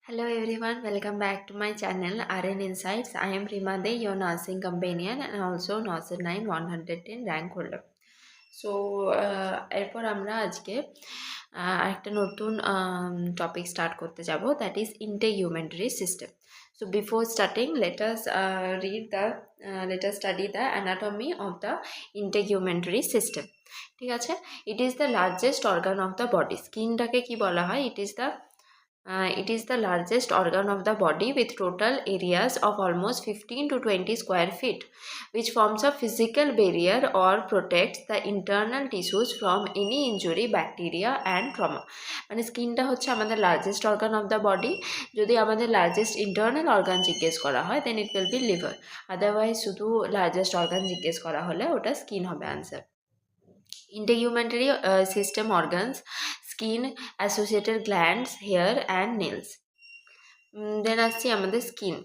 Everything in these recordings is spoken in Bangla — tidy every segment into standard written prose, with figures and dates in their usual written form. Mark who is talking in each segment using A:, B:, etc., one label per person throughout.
A: Hello everyone, welcome back to my channel RN Insights. I am Rimade, your nursing companion and also Norcet 9 110 rank holder. So এরপর আমরা আজকে একটা নতুন টপিক স্টার্ট করতে যাব, that is integumentary system. So before starting, let us study the anatomy of the integumentary system. ঠিক আছে, it is the largest organ of the body. স্কিনটাকে কি বলা হয়? It is the largest organ of the body with total areas of almost 15 to 20 square feet, which forms a physical barrier or protects the internal tissues from any injury, bacteria and trauma. মানে স্কিনটা হচ্ছে আমাদের largest organ of the body. যদি আমাদের লার্জেস্ট ইন্টারনাল অর্গান জিজ্ঞেস করা হয় then it will be liver. Otherwise শুধু লার্জেস্ট অর্গান জিজ্ঞেস করা হলে ওটা স্কিন হবে answer. Integumentary system organs: skin, associated glands, hair and nails. Then আসছি আমাদের skin.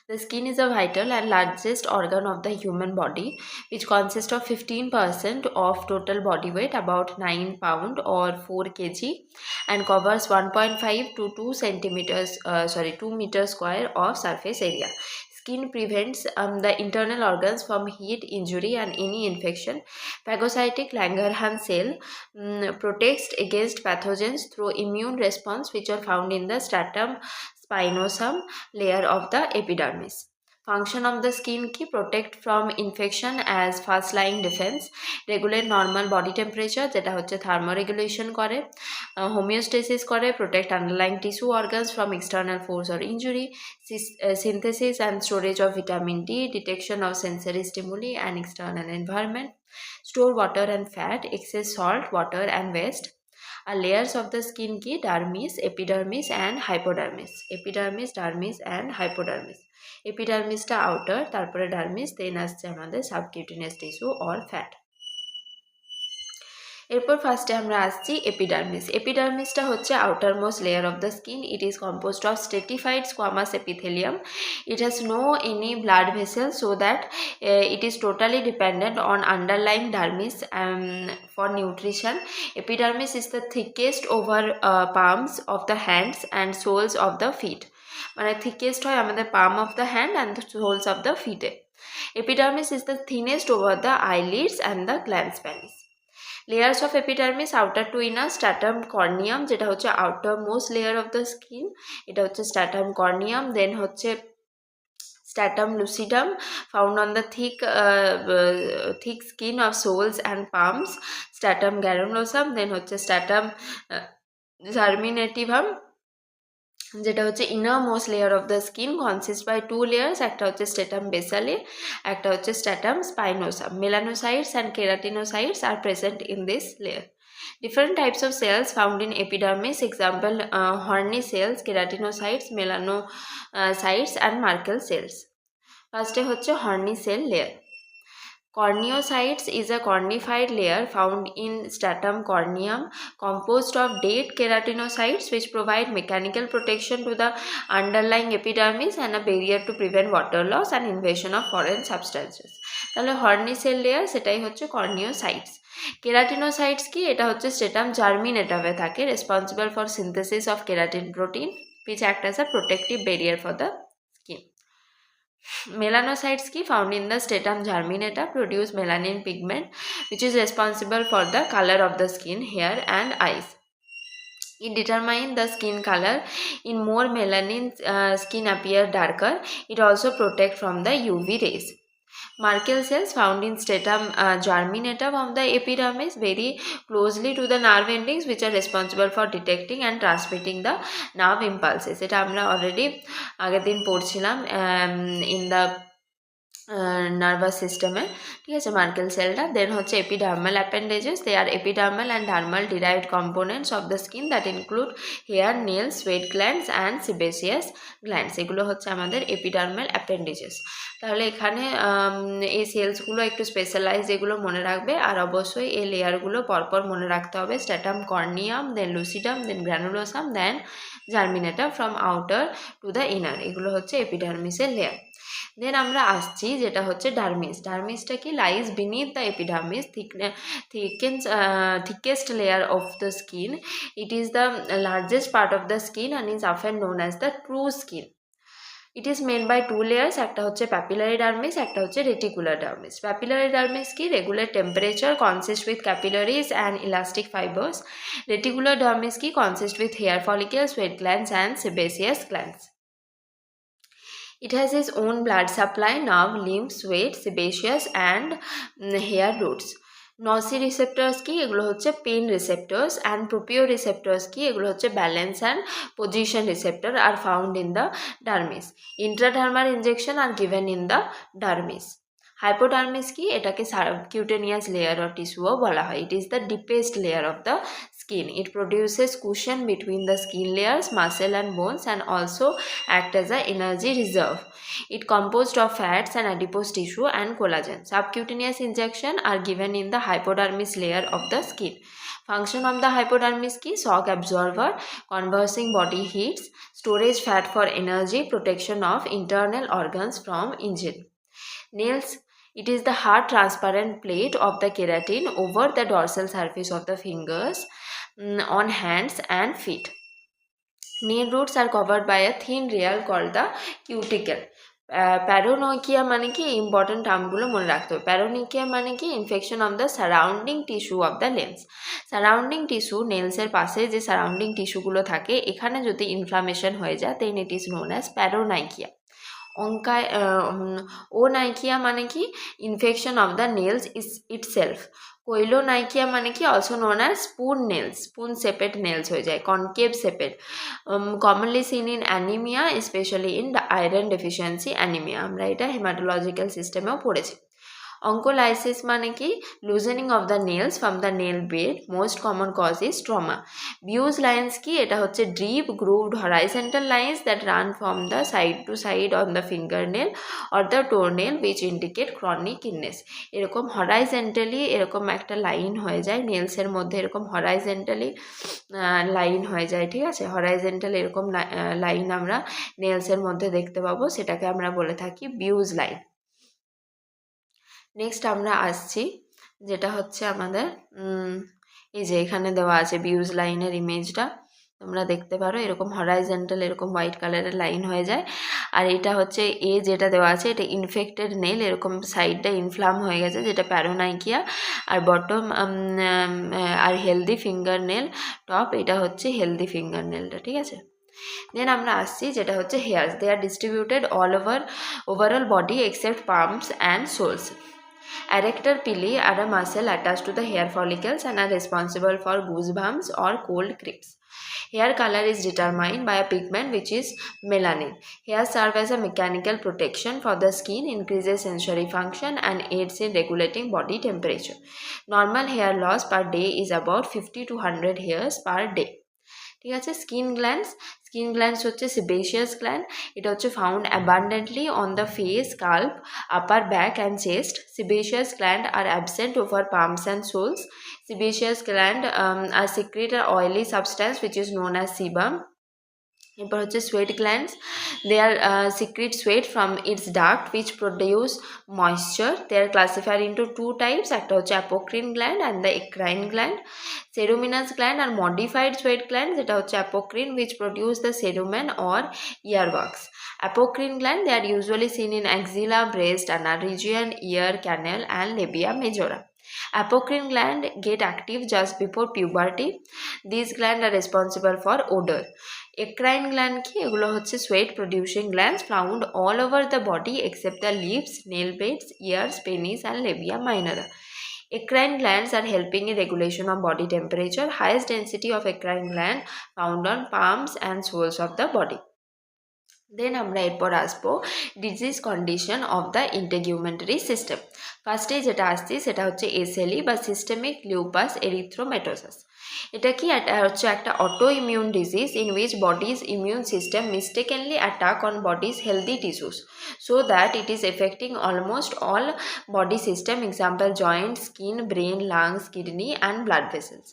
A: The skin is a vital and largest organ of the human body, which consists of 15% of total body weight, about 9 pound or 4 kg, and covers 1.5 to 2 meters square of surface area. Skin prevents the internal organs from heat, injury and any infection. Phagocytic Langerhans cell protects against pathogens through immune response, which are found in the stratum spinosum layer of the epidermis. Function of the skin ki: protect from infection as first line defense, regulate normal body temperature যেটা হচ্ছে thermoregulation করে, homeostasis করে, protect underlying tissue organs from external force or injury, synthesis and storage of vitamin D, detection of sensory stimuli and external environment, store water and fat, excess salt, water and waste. Layers of the skin ki: dermis, epidermis and hypodermis. Epidermis, dermis and hypodermis. এপিডার্মিসটা আউটার, তারপরে ডার্মিস, দেন আসছে আমাদের সাবকিউটেনিয়াস টিস্যু অর ফ্যাট. এরপর ফার্স্টে আমরা আসছি এপিডার্মিস. এপিডার্মিসটা হচ্ছে outermost layer of the skin. It is composed of stratified squamous epithelium. It has no any blood vessels, so that it is totally dependent on underlying dermis for nutrition. Epidermis is the thickest over palms of the hands and soles of the feet. মানে thickest হয় আমাদের palm of the hand and the soles of the feet. Epidermis is the thinnest over the eyelids and the glans pallis. Layers of epidermis: outer to inner, stratum corneum যেটা হচ্ছে outer most layer of the skin, এটা হচ্ছে stratum corneum. Then হচ্ছে stratum lucidum, found on the thick skin of soles and palms. Stratum granulosum, then হচ্ছে stratum germinativum যেটা হচ্ছে inner most layer of the skin, consists by two layers. একটা হচ্ছে stratum basale, একটা হচ্ছে stratum spinosum. Melanocytes and keratinocytes are present in this layer. Different types of cells found in epidermis: example horny cells, keratinocytes, melanocytes and Merkel cells. First হচ্ছে horny cell layer. Corneocytes is a cornified layer found in stratum corneum, composed of dead keratinocytes which provide mechanical protection to the underlying epidermis and a barrier to prevent water loss and invasion of foreign substances. তাহলে horny cell layer সেটাই হচ্ছে corneocytes. Keratinocytes কি? এটা হচ্ছে stratum germinative থাকে, responsible for synthesis of keratin protein which act as a protective barrier for the skin. Melanocytes ki? Found in the stratum germinata, produce melanin pigment which is responsible for the color of the skin, hair and eyes. It determines the skin color. In more melanin, skin appear darker. It also protects from the UV rays. Merkel cells found in stratum germinatum of the epidermis, very closely to the nerve endings which are responsible for detecting and transmitting the nerve impulses. এটা আমরা already আগের দিন পড়ছিলাম in the নার্ভাস সিস্টেমে, ঠিক আছে, মার্কেল সেলটা. দেন হচ্ছে epidermal appendages. They are epidermal and dermal derived components of the skin that include hair, nails, sweat glands and sebaceous glands. এগুলো হচ্ছে আমাদের এপিডার্মাল অ্যাপেন্ডেজেস. তাহলে এখানে এই সেলসগুলো একটু স্পেশালাইজ, এগুলো মনে রাখবে. আর অবশ্যই এই লেয়ারগুলো পরপর মনে রাখতে হবে: stratum corneum, then lucidum, then granulosum, then germinativum from outer to the inner. এগুলো হচ্ছে এপিডার্মিসের লেয়ার. দেন আমরা আসছি যেটা হচ্ছে ডার্মিস। ডার্মিসটা কি? Lies beneath the epidermis, thickest layer of the skin. It is the largest part of the skin and is often known as the true skin. It is made by two layers, একটা হচ্ছে papillary dermis, একটা হচ্ছে reticular dermis. Papillary dermis কি? Regular temperature, consists with capillaries and elastic fibers. Reticular dermis কি? Consists with hair follicles, sweat glands and sebaceous glands. It has its own blood supply, nerve, lymph, sweat, sebaceous and hair roots. Nociceptors কি? এগুলো হচ্ছে পেন রিসেপ্টরস, অ্যান্ড প্রোপিওরিসেপ্টরস কি? এগুলো হচ্ছে balance and position receptor, are found in the dermis. Intradermal injection are given in the dermis. Hypodermis কি? এটাকে সাবকিউটেনিয়াস লেয়ার অফ টিস্যুও বলা হয়। It is the deepest layer of the skin. It produces cushion between the skin layers, muscle and bones, and also act as an energy reserve. It composed of fats and adipose tissue and collagen. Subcutaneous injection are given in the hypodermis layer of the skin. Function of the hypodermis ki? Shock absorber, conversing body heats, storage fat for energy, protection of internal organs from injury. Nails. It is the hard transparent plate of the keratin over the dorsal surface of the fingers, on hands and feet. Nail roots are covered by a thin layer called the cuticle. প্যারোনয়কিয়া মানে কি? ইম্পর্টেন্ট টার্মগুলো মনে রাখতে হবে। প্যারোনিকিয়া মানে কি? Infection of the surrounding tissue of the lens. Surrounding tissue, নেলসের পাশে যে সারাউন্ডিং টিস্যুগুলো থাকে, এখানে যদি ইনফ্লামেশন হয়ে যায় then it is known as paronychia. Onychia মানে কি? Infection of the nails itself. Koilonychia মানে কি? Also known as spoon nails, spoon shaped nails হয়ে যায়, concave shaped. Commonly seen in anaemia, specially in iron deficiency anaemia. আমরা এটা হেমাটোলজিক্যাল সিস্টেমেও পড়েছি। অঙ্কোলাইসিস মানে কি? Loosening of the nails from the nail bed, most common cause is trauma. Beau's lines কি? এটা হচ্ছে deep grooved horizontal lines that run from the side to side on the finger nail or the toe nail, which indicate chronic illness. এরকম হরাইজেন্টালি এরকম একটা লাইন হয়ে যায় নেলসের মধ্যে, এরকম হরাইজেন্টালি লাইন হয়ে যায়, ঠিক আছে? হরাইজেন্টাল এরকম লাইন আমরা নেলসের মধ্যে দেখতে পাবো, সেটাকে আমরা বলে থাকি বিউজ লাইন। নেক্সট আমরা আসছি যেটা হচ্ছে আমাদের এই যে এখানে দেওয়া আছে বিউজ লাইনের ইমেজটা, তোমরা দেখতে পারো এরকম হরাইজেন্টাল এরকম হোয়াইট কালারের লাইন হয়ে যায়। আর এটা হচ্ছে যেটা দেওয়া আছে এটা ইনফেক্টেড নেল, এরকম সাইডটা ইনফ্লাম হয়ে গেছে, যেটা প্যারোনাইকিয়া। আর বটম আর হেলদি ফিঙ্গার নেল টপ, এটা হচ্ছে হেলদি ফিঙ্গার নেলটা, ঠিক আছে? দেন আমরা আসছি যেটা হচ্ছে hairs. They are distributed overall body except palms and soles. Erector pili are a muscle attached to the hair follicles and are responsible for goosebumps or cold creeps. Hair color is determined by a pigment which is melanin. Hairs serve as a mechanical protection for the skin, increases sensory function and aids in regulating body temperature. Normal hair loss per day is about 50 to 100 hairs per day. ঠিক আছে? স্কিন গ্ল্যান্ডস হচ্ছে sebaceous gland. এটা হচ্ছে found abundantly on the face, scalp, upper back and chest. Sebaceous gland are absent over palms and soles. Sebaceous gland are secrete an oily substance which is known as sebum. এরপর হচ্ছে sweat glands. They are secrete sweat from its duct which produce moisture. They are classified into two types. একটা হচ্ছে apocrine gland and the eccrine gland. Ceruminous gland are modified sweat glands. এটা হচ্ছে apocrine which produce the cerumen or earwax. Apocrine gland, they are usually seen in axilla, breast, anal region, ear, canal and labia majora. Apocrine gland get active just before puberty. These glands are responsible for odor. Eccrine gland কি? এগুলো হচ্ছে sweat producing glands found all over the body except the lips, nail beds, ears, penis and labia minora. Eccrine glands are helping in regulation of body temperature. Highest density of eccrine gland found on palms and soles of the body. দেন আমরা এরপর আসবো disease condition of the integumentary system. ফার্স্টে যেটা আসছি সেটা হচ্ছে এসএলই বা সিস্টেমিক লিউপাস এরিথ্রোমেটোসাস। এটা কি? এটা হচ্ছে একটা autoimmune disease in which body's immune system mistakenly attack on body's healthy tissues so that it is affecting almost all body system, example joint, skin, brain, lungs, kidney and blood vessels.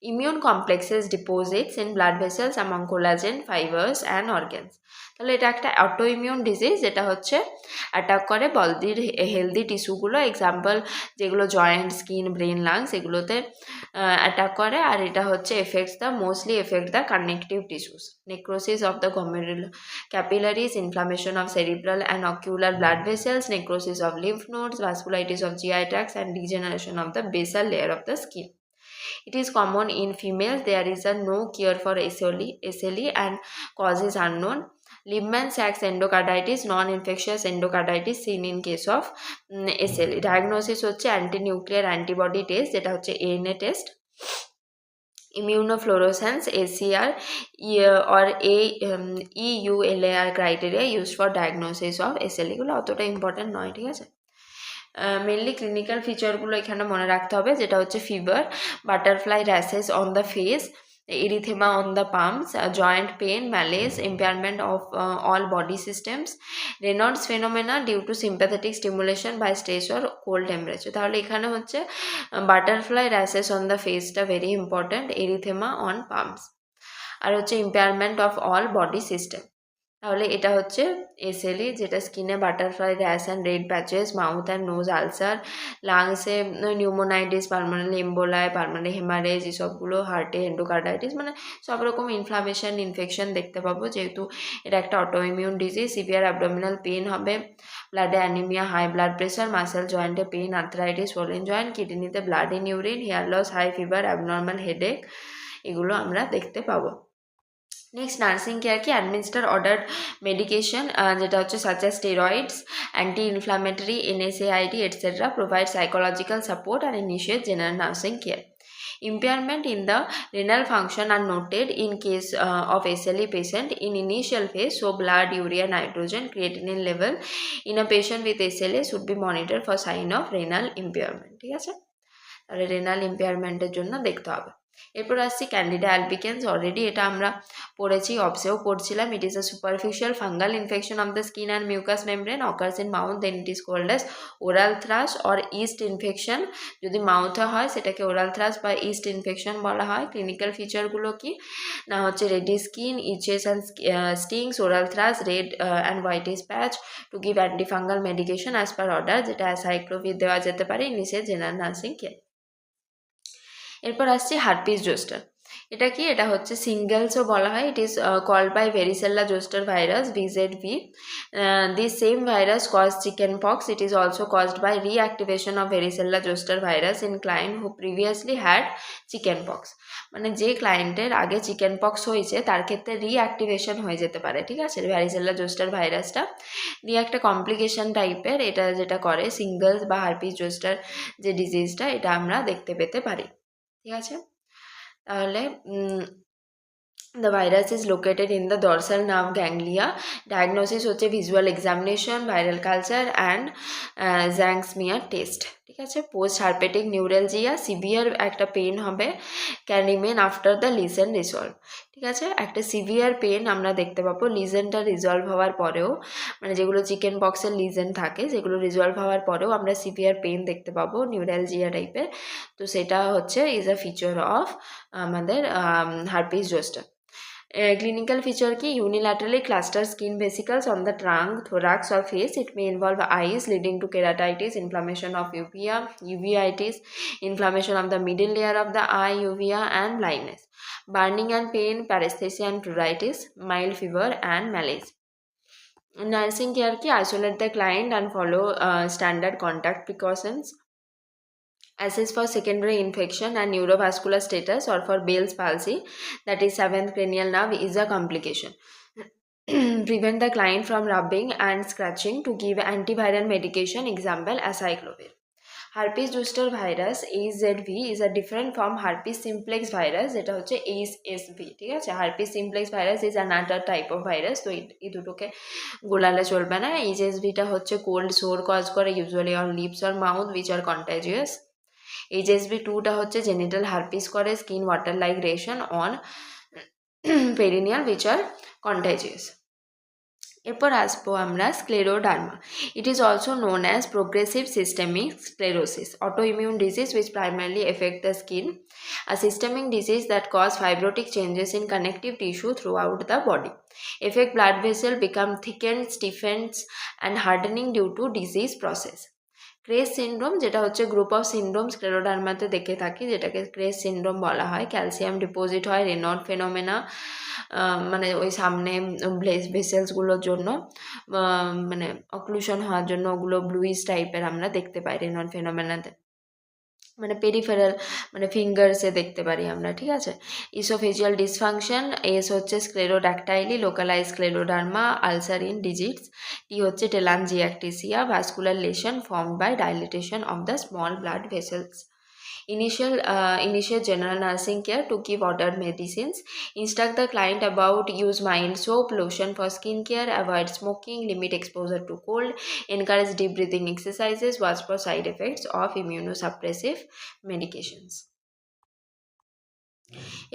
A: immune complexes deposits in blood vessels among collagen fibers and organs. তাহলে এটা একটা অটোইমিউন ডিজিজ, যেটা হচ্ছে অ্যাটাক করে বডির হেলদি টিস্যুগুলো, এক্সাম্পল যেগুলো জয়েন্ট, স্কিন, ব্রেন, লাংস, এগুলোতে অ্যাটাক করে। আর এটা হচ্ছে mostly effect the connective tissues, necrosis of the glomerular capillaries, inflammation of cerebral and ocular blood vessels, necrosis of lymph nodes, vasculitis of GI tracts, and degeneration of the basal layer of the skin. It is common in females. There is no cure for SLE and cause is unknown. Liebman Sachs endocarditis, non-infectious endocarditis seen in case of SLE. Diagnosis হচ্ছে anti-nuclear antibody test, যেটা হচ্ছে ANA test. Immunofluorescence ACR or EULAR criteria used for diagnosis of SLE. এগুলো অতটা ইম্পর্টেন্ট নয়, ঠিক আছে। মেনলি ক্লিনিক্যাল ফিচারগুলো এখানে মনে রাখতে হবে, যেটা হচ্ছে fever, butterfly rashes on the face, erythema on the palms, joint pain, malaise, impairment of all body systems, Raynaud's phenomena due to sympathetic stimulation by stress or cold temperature. তাহলে এখানে হচ্ছে বাটারফ্লাই র্যাশেস অন দ্য ফেসটা very important, erythema on palms, আর হচ্ছে impairment of all body system। তাহলে এটা হচ্ছে SLE, যেটা স্কিনে butterfly rash and red patches, mouth and nose ulcer, লাংসে pneumonitis, permanent emboli, permanent haemorrhage, এসবগুলো, হার্টে এন্ডোকার্ডাইটিস, মানে সব রকম ইনফ্লামেশন, ইনফেকশন দেখতে পাবো, যেহেতু এটা একটা autoimmune disease. Severe abdominal pain হবে, ব্লাডে anaemia, high blood pressure, muscle জয়েন্টে পেন, আর্থ্রাইটিস, সোলেন জয়েন্ট, কিডনিতে blood in urine, hair loss, high fever, abnormal headache, এগুলো আমরা দেখতে পাবো। নেক্সট নার্সিং কেয়ার কি অ্যাডমিনিস্টার অর্ডার মেডিকেশন, যেটা হচ্ছে such as steroids, anti inflammatory, NSAID etcetera, provide psychological support and initiate general nursing care. Impairment in the renal function are noted in case of SLE patient in initial phase, so blood, urea, nitrogen, creatinine level in a patient with SLE should be monitored for sign of renal impairment, ঠিক আছে। তাহলে রেনাল ইম্পেয়ারমেন্টের জন্য দেখতে হবে। এরপর আসছি ক্যান্ডিডা আলবিকেন্স, অলরেডি এটা আমরা পড়েছি, অবসেও পড়ছিলাম। It is a superficial fungal infection of the skin and mucous membrane, occurs in mouth, then it is called as oral thrush or yeast infection. যদি মাউথে হয় সেটাকে ওরাল থ্রাশ বা ইস্ট ইনফেকশন বলা হয়। ক্লিনিক্যাল ফিচারগুলো কি না হচ্ছে ready skin, itches and stings, oral thrush, red and whitish patch, to give antifungal medication as per order, যেটা অ্যাসাইক্লোভির দেওয়া যেতে পারে, ইনিশিয়েট জেনারেল নার্সিং কেয়ার। এরপর আসছে হার্পিস জোস্টার। এটা কি, এটা হচ্ছে সিঙ্গেলসও বলা হয়। It is called by varicella zoster virus, VZV. This same virus caused chicken pox. It is also caused by reactivation of varicella zoster virus in client who previously had chicken pox. মানে যে ক্লায়েন্টের আগে চিকেন পক্স হয়েছে তার ক্ষেত্রে রিঅ্যাক্টিভেশন হয়ে যেতে পারে, ঠিক আছে, ভ্যারিসেল্লা জোস্টার ভাইরাসটা নিয়ে একটা কমপ্লিকেশন টাইপের, এটা যেটা করে সিঙ্গেলস বা হার্পিস জোস্টার যে ডিজিজটা, এটা আমরা দেখতে পেতে পারি, ঠিক আছে। তাহলে the virus is located in the dorsal nerve ganglia. Diagnosis হচ্ছে visual examination, viral culture and Zhang smear test, ঠিক আছে। পোস্ট হার্পেটিক নিউরালজিয়া, সিভিয়ার একটা পেন হবে, can remain after the lesion resolve, ঠিক আছে। একটা সিভিয়ার পেন আমরা দেখতে পাবো লিজেনটা রিজলভ হওয়ার পরেও, মানে যেগুলো চিকেন পক্সের লিজেন থাকে যেগুলো রিজলভ হওয়ার পরেও আমরা সিভিয়ার পেন দেখতে পাবো, নিউরালজিয়া টাইপের। তো সেটা হচ্ছে ইজ আ ফিচার অফ আমাদের herpes zoster. Clinical feature ki unilaterally cluster skin vesicles on the trunk, thorax or face. It may involve eyes leading to keratitis, inflammation of uvea, uveitis, inflammation of the middle layer of the eye, uvea, and blindness. Burning and pain, paresthesia and pruritus, mild fever and malaise. Nursing care ki isolate the client and follow standard contact precautions. Assess for secondary infection and neurovascular status, or for Bell's palsy, that is 7th cranial nerve, is a complication. Prevent the client from rubbing and scratching. To give antiviral medication, example acyclovir. Herpes zoster virus HZV is a different from herpes simplex virus, যেটা হচ্ছে HSV, ঠিক আছে। herpes simplex virus is another type of virus, তো এই দুটোকে গোলালে চলবে না। HSVটা হচ্ছে কোল্ড সোর কজ করে, usually on lips or mouth, which are contagious. HSV2টা হচ্ছে জেনিটাল হার্পিস করে, skin water like lesion on perineal, which are contagious. এরপর আসবো আমরা scleroderma. It is also known as progressive systemic sclerosis, autoimmune disease which primarily affect the skin, a systemic disease that cause fibrotic changes in connective tissue throughout the body, affect blood vessel, become thickened, stiffened and hardening due to disease process. Craze syndrome, যেটা হচ্ছে গ্রুপ অফ সিনড্রোম স্ক্লেরোডার্মাতে দেখে থাকি, যেটাকে ক্রেস সিনড্রোম বলা হয়। ক্যালসিয়াম ডিপোজিট হয়, রেনল্ড ফেনোমেনা, মানে ওই সামনে ভেসেলসগুলোর জন্য মানে অক্লুশন হওয়ার জন্য ওগুলো ব্লুইশ টাইপের আমরা দেখতে পাই রেনল্ড ফেনোমেনাতে, মানে পেরিফেরাল মানে ফিঙ্গার্সে দেখতে পারি আমরা, ঠিক আছে। ইসোফেজিয়াল ডিসফাংশন, এস হচ্ছে sclerodactyly localise scleroderma, ulcer in digits, T হচ্ছে telangiectasia, vascular lesion formed by dilatation of the small blood vessels. Initial general nursing care to give ordered medicines. Instruct the client about use mild soap, lotion for skin care, avoid smoking, limit exposure to cold, encourage deep breathing exercises, watch for side effects of immunosuppressive medications.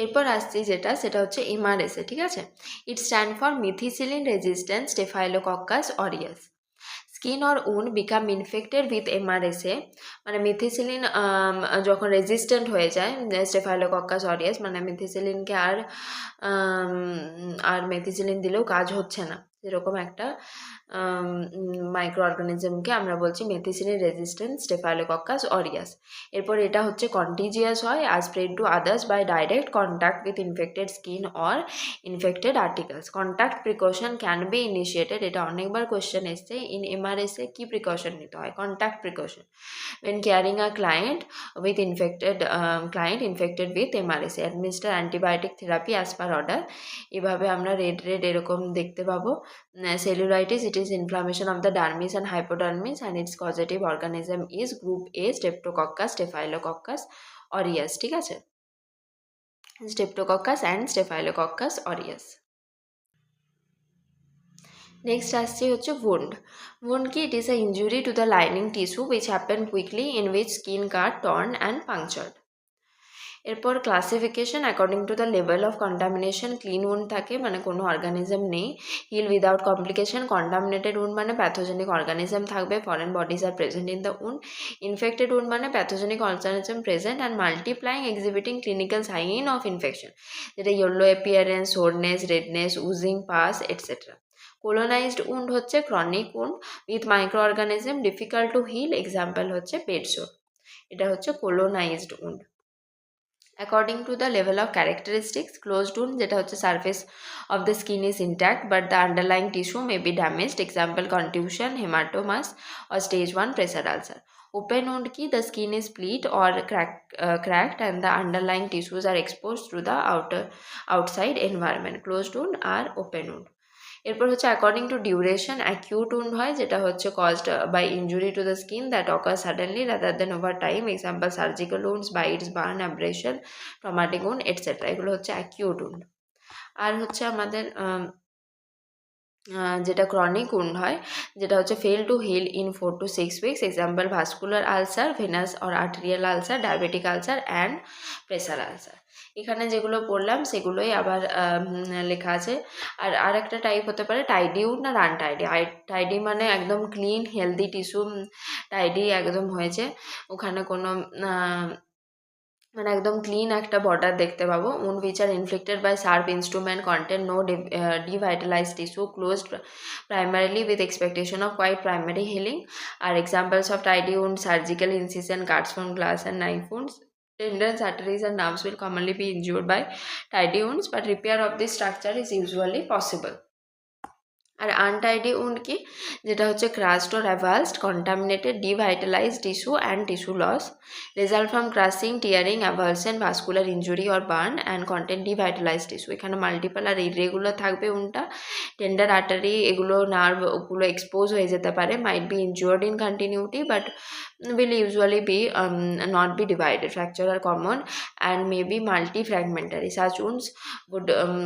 A: এরপর আসছি সেটা হচ্ছে এমআরএসএ, ঠিক আছে। It stand for methicillin resistant staphylococcus aureus. Skin or wound become infected with MRSA, মানে মিথিসিলিন যখন রেজিস্ট্যান্ট হয়ে যায় স্টেফাইলোকক্কাস অরিয়াস, মানে মিথিসিলিনকে আর মেথিসিলিন দিলেও কাজ হচ্ছে না, যেরকম একটা মাইক্রো অর্গানিজমকে আমরা বলছি মেথিসিলিন রেজিস্ট্যান্ট স্টেফাইলোকক্কাস অরিয়াস। এরপর এটা হচ্ছে কন্টিজিয়াস হয় আর spread to others by direct contact with infected skin or infected articles. Contact precaution can be initiated, এটা অনেকবার কোয়েশ্চেন এসছে। ইন এমআরএসএ কী প্রিকশন নিতে হয়? Contact precaution when caring a client infected with MRSA, administer antibiotic therapy as per order। এভাবে আমরা রেড এরকম দেখতে পাবো। Cellulitis, it is inflammation of the dermis and hypodermis and its causative organism is group A Streptococcus, Staphylococcus aureus, ঠিক আছে, Streptococcus and Staphylococcus aureus। Next আসছে হচ্ছে wound. Wound কি? It is a injury to the lining tissue which happen quickly in which skin cut, torn and punctured. এরপর classification according to the level of contamination. Clean wound থাকে মানে কোনো অর্গানিজম নেই, heal without complication. Contaminated wound মানে প্যাথোজেনিক অর্গানিজম থাকবে, foreign bodies are present in the wound. Infected wound মানে pathogenic organism present and multiplying exhibiting clinical sign of infection, যেটা yellow appearance, soreness, redness, oozing, pus etcetera. Colonised wound হচ্ছে chronic wound with micro organism, difficult to heal, example হচ্ছে বেড সোর। এটা হচ্ছে কোলোনাইজড wound. According to the level of characteristics, closed wound, যেটা হচ্ছে surface of the skin is intact but the underlying tissue may be damaged, example contusion, hematomas or stage 1 pressure ulcer. Open wound ki? The skin is split or cracked and the underlying tissues are exposed to the outside environment. Closed wound are open wound. এরপর হচ্ছে according to duration, acute wound হয় যেটা হচ্ছে caused by injury to the skin that occur suddenly rather than over time, example surgical wounds, bites, burn, abrasion, traumatic wound etcetera. এগুলো হচ্ছে অ্যাকিউট উন্ড। আর হচ্ছে আমাদের যেটা ক্রনিক উন্ড হয়, যেটা হচ্ছে fail to heal in 4 to 6 weeks, example vascular ulcer, venous or arterial ulcer, diabetic ulcer and pressure ulcer. এখানে যেগুলো পড়লাম সেগুলোই আবার লেখা আছে। আর একটা টাইপ হতে পারে টাইডি উন্ড আর আনটাইডি। টাইডি মানে একদম ক্লিন হেলদি টিস্যু, টাইডি একদম হয়েছে, ওখানে কোনো মানে একদম ক্লিন একটা বর্ডার দেখতে পাবো। Wound which are inflicted by sharp instrument content no devitalised tissue, closed primarily with expectation of quite primary healing. Are examples of tidy wound, surgical incision, cuts from glass and knife wounds. Tendons, arteries and nerves will commonly be injured by tidy wounds, but repair of this structure is usually possible. আর আনটাইডি উন্ড কি? যেটা হচ্ছে crushed or avulsed, contaminated, devitalised tissue and tissue loss, result from crushing, tearing, avulsion, vascular injury or burn and content devitalised tissue. এখানে মাল্টিপল আর ইরেগুলার থাকবে উন্ডটা। টেন্ডার আর্টারি এগুলো নার্ভ ওগুলো এক্সপোজ হয়ে যেতে পারে, might be injured in continuity but will usually be not be divided. Fracture are common and may be multi-fragmentary. Such wounds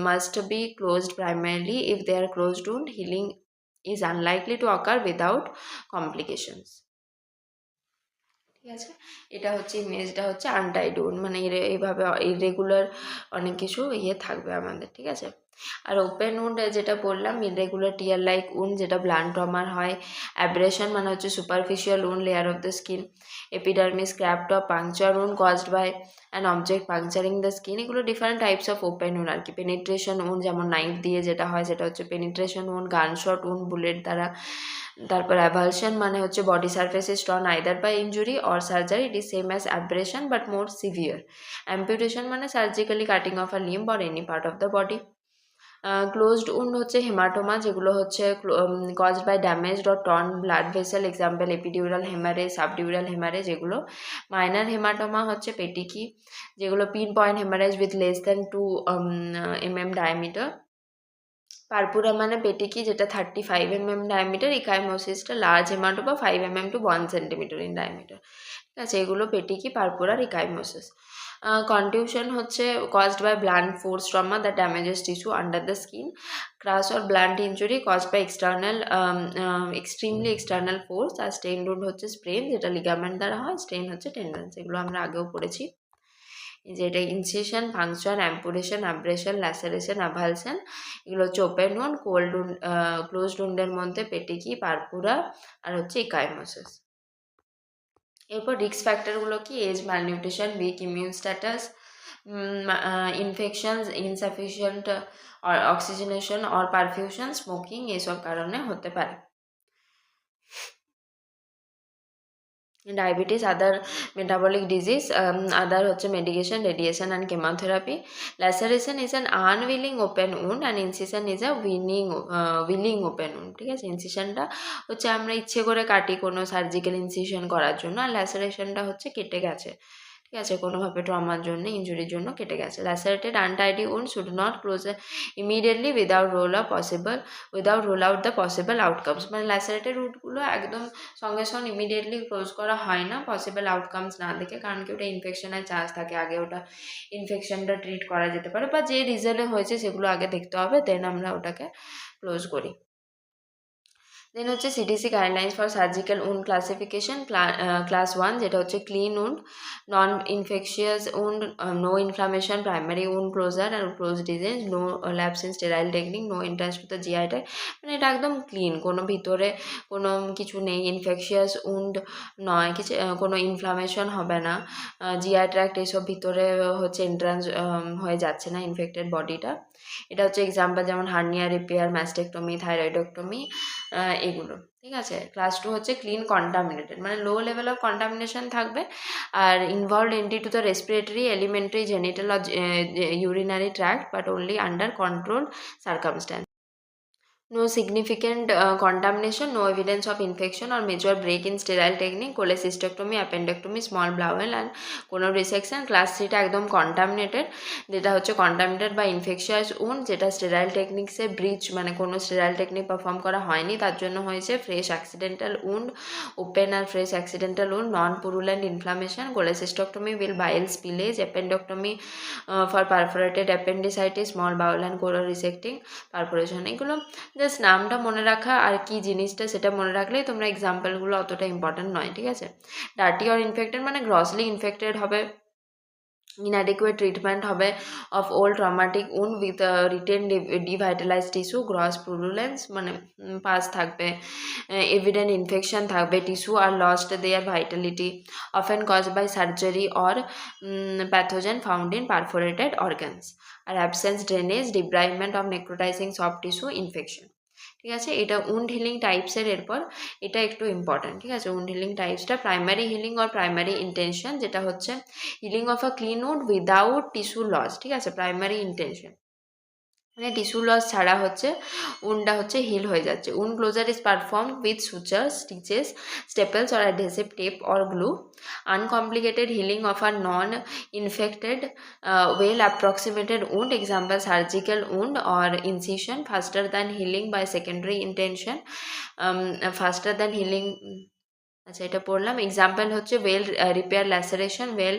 A: must be closed primarily. If they are closed wound, healing is unlikely to occur without complications. ঠিক আছে, এটা হচ্ছে ইমেজটা হচ্ছে আনটাইড উন্ড, মানে এইভাবে ইরেগুলার অনেক কিছু থাকবে আমাদের, ঠিক আছে। আর ওপেন উন্ড যেটা বললাম ইররেগুলার টিয়ার লাইক উন্ড যেটা ব্লান্ট ট্রমার হয়। অ্যাব্রেশন মানে হচ্ছে superficial wound layer of the skin. Epidermis scraped off puncture wound caused by an object puncturing the skin. এগুলো different types of open wound আর কি। পেনিট্রেশন উন্ড যেমন নাইফ দিয়ে যেটা হয় সেটা হচ্ছে penetration wound. Gunshot wound bullet দ্বারা। তারপর অ্যাভালশন মানে হচ্ছে body surface is torn either by injury or surgery, it is same as abrasion but more severe. Amputation মানে surgically cutting off a limb or any part of the body. Closed wound হচ্ছে হেমাটোমা, যেগুলো হচ্ছে caused by damaged or torn blood vessel, example epidural haemorrhage, subdural haemorrhage এগুলো। মাইনার হেমাটোমা হচ্ছে পেটিকি, যেগুলো pin point haemorrhage with less than 2 mm diameter. Purpura মানে পেটিকি যেটা 35 mm ডায়ামিটার। ইকাইমোসিসটা large haematoma 5 mm to 1 cm in diameter. ঠিক আছে, এগুলো পেটিকি, পারপুরার, ইকাইমোসিস। কন্টিউশন হচ্ছে caused by blunt force trauma that damages tissue under the skin. Crash or blunt injury caused by external extremely external force। R stain wound হচ্ছে স্প্রেন, যেটা লিগামেন্ট দ্বারা হয়। স্টেন হচ্ছে টেন্ডেন্স, এগুলো আমরা আগেও পড়েছি। যেটা incision, function, amputation, abrasion, laceration, avulsion, এগুলো হচ্ছে open wound. Cold wound, closed উন্ডের মধ্যে পেটিকি, পারপুরা আর হচ্ছে ইকাইমোসিস। এরপর রিস্ক ফ্যাক্টরগুলো কি? Age, malnutrition, weak immune status, infections, insufficient oxygenation or perfusion, smoking, এসব কারণে হতে পারে। Diabetes, other metabolic disease, other হচ্ছে medication, radiation and chemotherapy. Laceration is an unwilling open wound and incision is a willing open wound. ঠিক আছে, ইনসিশনটা হচ্ছে আমরা ইচ্ছে করে কাটি কোনো সার্জিক্যাল ইনসিশন করার জন্য, আর ল্যাসারেশনটা হচ্ছে কেটে গেছে, ঠিক আছে, কোনোভাবে ট্রমার জন্য, ইঞ্জুরির জন্য কেটে গেছে। Lacerated untidy wound should not close immediately without rule out the possible outcomes. মানে ল্যাসারেটেড উন্ডগুলো একদম সঙ্গে সঙ্গে ইমিডিয়েটলি ক্লোজ করা হয় না পসিবল আউটকামস না দেখে, কারণ কি ওটা ইনফেকশনের চান্স থাকে, আগে ওটা ইনফেকশনটা ট্রিট করা যেতে পারে, বা যে রিজনে হয়েছে সেগুলো আগে দেখতে হবে, দেন আমরা ওটাকে ক্লোজ করি। দেন হচ্ছে CDC guidelines for surgical wound classification. Class 1 যেটা হচ্ছে clean wound, non infectious wound, no inflammation, primary wound closure আর close disease, no lapse in sterile technique, no interest to the GI tract. মানে এটা একদম ক্লিন, কোনো ভিতরে কোনো কিছু নেই, ইনফেকশিয়াস উন্ড নয়, কিছু কোনো ইনফ্লামেশন হবে না, জিআই ট্র্যাক্ট এসব ভিতরে হচ্ছে এন্ট্রান্স হয়ে যাচ্ছে না ইনফেক্টেড বডিটা। এটা হচ্ছে এক্সাম্পল, যেমন হার্নিয়া রিপেয়ার, ম্যাস্টেকটমি, থাইরয়েডক্টমি, এগুলো। ঠিক আছে, ক্লাস 2 হচ্ছে ক্লিন কন্টামিনেটেড, মানে লো লেভেল অফ কন্টামিনেশন থাকবে আর involved entry to the respiratory, elementary, genital or urinary tract but only under control circumstance. No significant contamination, no evidence of infection or major break in sterile technique, cholecystectomy, appendectomy, small bowel and কোনো resection। ক্লাস 3টা একদম কন্টামিনেটেড, যেটা হচ্ছে কন্টামিনেটেড বা ইনফেকশিয়াস উন্ড, যেটা স্টেরাইল টেকনিক্সে ব্রিচ মানে কোনো স্টেরাইল টেকনিক পারফর্ম করা হয়নি, তার জন্য হয়েছে ফ্রেশ অ্যাক্সিডেন্টাল উন্ড, ওপেন আর fresh accidental wound, non purulent inflammation. cholecystectomy will bile spillage, appendectomy for perforated appendicitis, small bowel and colon resecting, perforation। এগুলো জাস্ট নামটা মনে রাখা আর কি জিনিসটা সেটা মনে রাখলেই তোমরা এক্সাম্পলগুলো অতটা ইম্পর্টেন্ট নয়। ঠিক আছে, ডার্টি অর ইনফেক্টেড মানে গ্রসলি ইনফেক্টেড হবে, inadequate treatment হবে of old traumatic wound with retained devitalized tissue, gross purulence মানে পাস থাকবে, evident infection থাকবে, tissue are lost their vitality, often caused by surgery or pathogen found in perforated organs, আর absence, drainage, debridement of necrotizing soft tissue, infection। ঠিক আছে, এটা উন্ড হিলিং টাইপসের, এরপর এটা একটু ইম্পর্ট্যান্ট। ঠিক আছে, উন্ড হিলিং টাইপসটা primary healing or primary intention, যেটা হচ্ছে healing of a clean wound without tissue loss. ঠিক আছে, প্রাইমারি ইন্টেনশন মানে টিস্যু লস ছাড়া হচ্ছে উন্ডটা হচ্ছে হিল হয়ে যাচ্ছে। Wound closure is perform with suture, stitches, staples or adhesive tape or glue. Uncomplicated healing of a non infected well approximated wound, example surgical wound or incision, faster than healing by secondary intention, faster than healing আচ্ছা, এটা পড়লাম। এক্সাম্পল হচ্ছে well repair laceration, well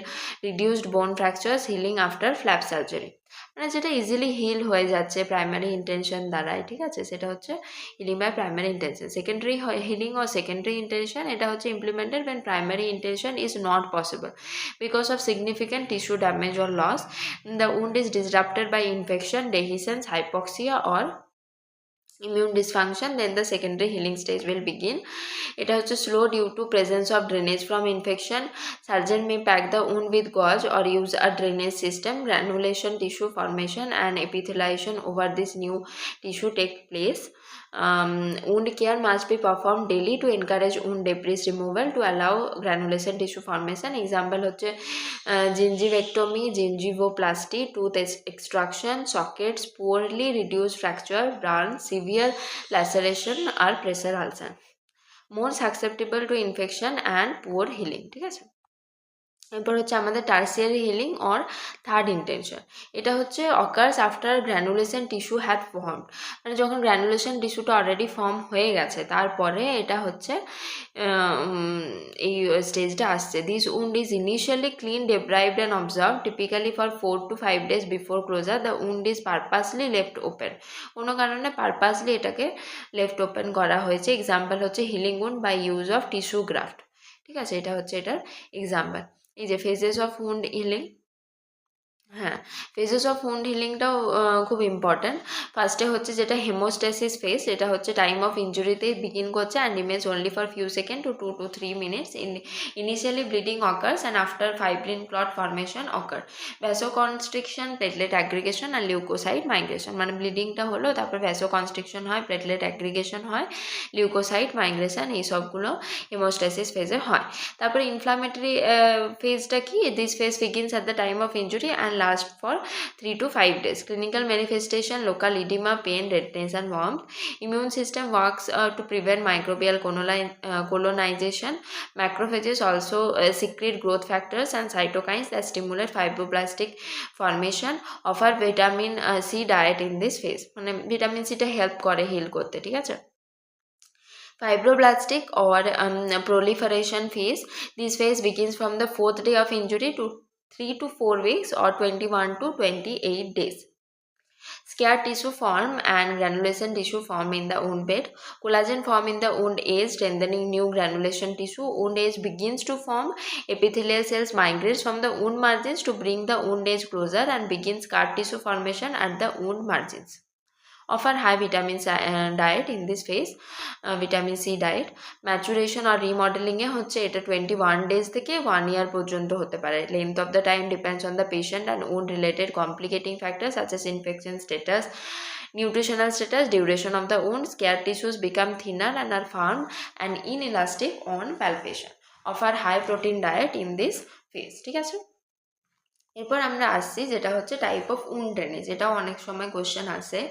A: reduced bone fractures, healing after flap surgery. মানে যেটা ইজিলি হিল হয়ে যাচ্ছে প্রাইমারি ইন্টেনশন দ্বারাই, ঠিক আছে, সেটা হচ্ছে healing by primary intention. Secondary healing or secondary intention, এটা হচ্ছে implemented when primary intention is not possible because of significant tissue damage or loss. The wound is disrupted by infection, dehiscence, hypoxia or immune dysfunction, then the secondary healing stage will begin. এটা হচ্ছে slow due to presence of drainage from infection. Surgeon may pack the wound with gauze or use a drainage system. Granulation, tissue formation and epithelialization over this new tissue take place. Wound care must be performed daily to encourage wound debris removal to allow granulation tissue formation. Example হচ্ছে gingivectomy, gingivoplasty, tooth extraction, sockets, poorly reduced fracture, burn, severe laceration or pressure ulcer. More susceptible to infection and poor healing, ঠিক আছে। এরপর হচ্ছে আমাদের tertiary healing or third intention. এটা হচ্ছে occurs after granulation tissue had form, মানে যখন গ্র্যানুলেশন টিস্যুটা অলরেডি ফর্ম হয়ে গেছে তারপরে এটা হচ্ছে এই স্টেজটা আসছে। This wound is initially clean, debrided and observe typically for 4 to 5 days before closure. The wound is purposely left open, কোনো কারণে পারপাসলি এটাকে লেফট ওপেন করা হয়েছে। এক্সাম্পল হচ্ছে healing wound by use of tissue graft, ঠিক আছে, এটা হচ্ছে এটার এক্সাম্পল। এই যে ফেজেস অফ উন্ড হিলিং, হ্যাঁ, ফেজেস অফ উন্ড হিলিংটাও খুব ইম্পর্ট্যান্ট। ফার্স্টে হচ্ছে যেটা হেমোস্ট্যাসিস ফেজ, এটা হচ্ছে টাইম অফ ইঞ্জুরিতেই বিগিন করছে and remains only for few second to 2 to 3 minutes. Initially bleeding occurs and after fibrin clot formation occur. Vasoconstriction, platelet aggregation and leukocyte migration, মানে ব্লিডিংটা হলো, তারপর ভ্যাসোকনস্ট্রিকশন হয়, প্লেটলেট অ্যাগ্রিগেশন হয়, লিউকোসাইট মাইগ্রেশন, এইসবগুলো হেমোস্ট্যাসিস ফেজে হয়। তারপরে ইনফ্লামেটরি ফেজটা কি? This phase begins at the time of injury and last for 3 to 5 days. Clinical manifestation: local edema, pain, redness and warmth. Immune system works to prevent microbial colonization. Macrophages also secrete growth factors and cytokines that stimulate fibroblastic formation. Offer vitamin C diet in this phase, মানে ভিটামিন সিটা হেল্প করে হিল করতে, ঠিক আছে। Fibroblastic or proliferation phase. This phase begins from the 4th day of injury to 3 to 4 weeks or 21 to 28 days. Scar tissue form and granulation tissue form in the wound bed. Collagen form in the wound edge, strengthening new granulation tissue. Wound edge begins to form. Epithelial cells migrates from the wound margins to bring the wound edge closer and begin scar tissue formation at the wound margins. Offer high vitamin diet in this phase, vitamin C diet. Maturation or remodeling এ হচ্ছে এটা 21 days থেকে 1 year পর্যন্ত হতে পারে. Length of the time depends on the patient and wound related complicating factors such as infection status, nutritional status, duration of the wound. Scar tissues become thinner and are firm and inelastic on palpation. Offer high protein diet in this phase, ঠিক আছে। এরপর আমরা আসছি যেটা হচ্ছে টাইপ অফ উন্ড ড্রেনেজ, এটাও অনেক সময় কোশ্চেন আসে।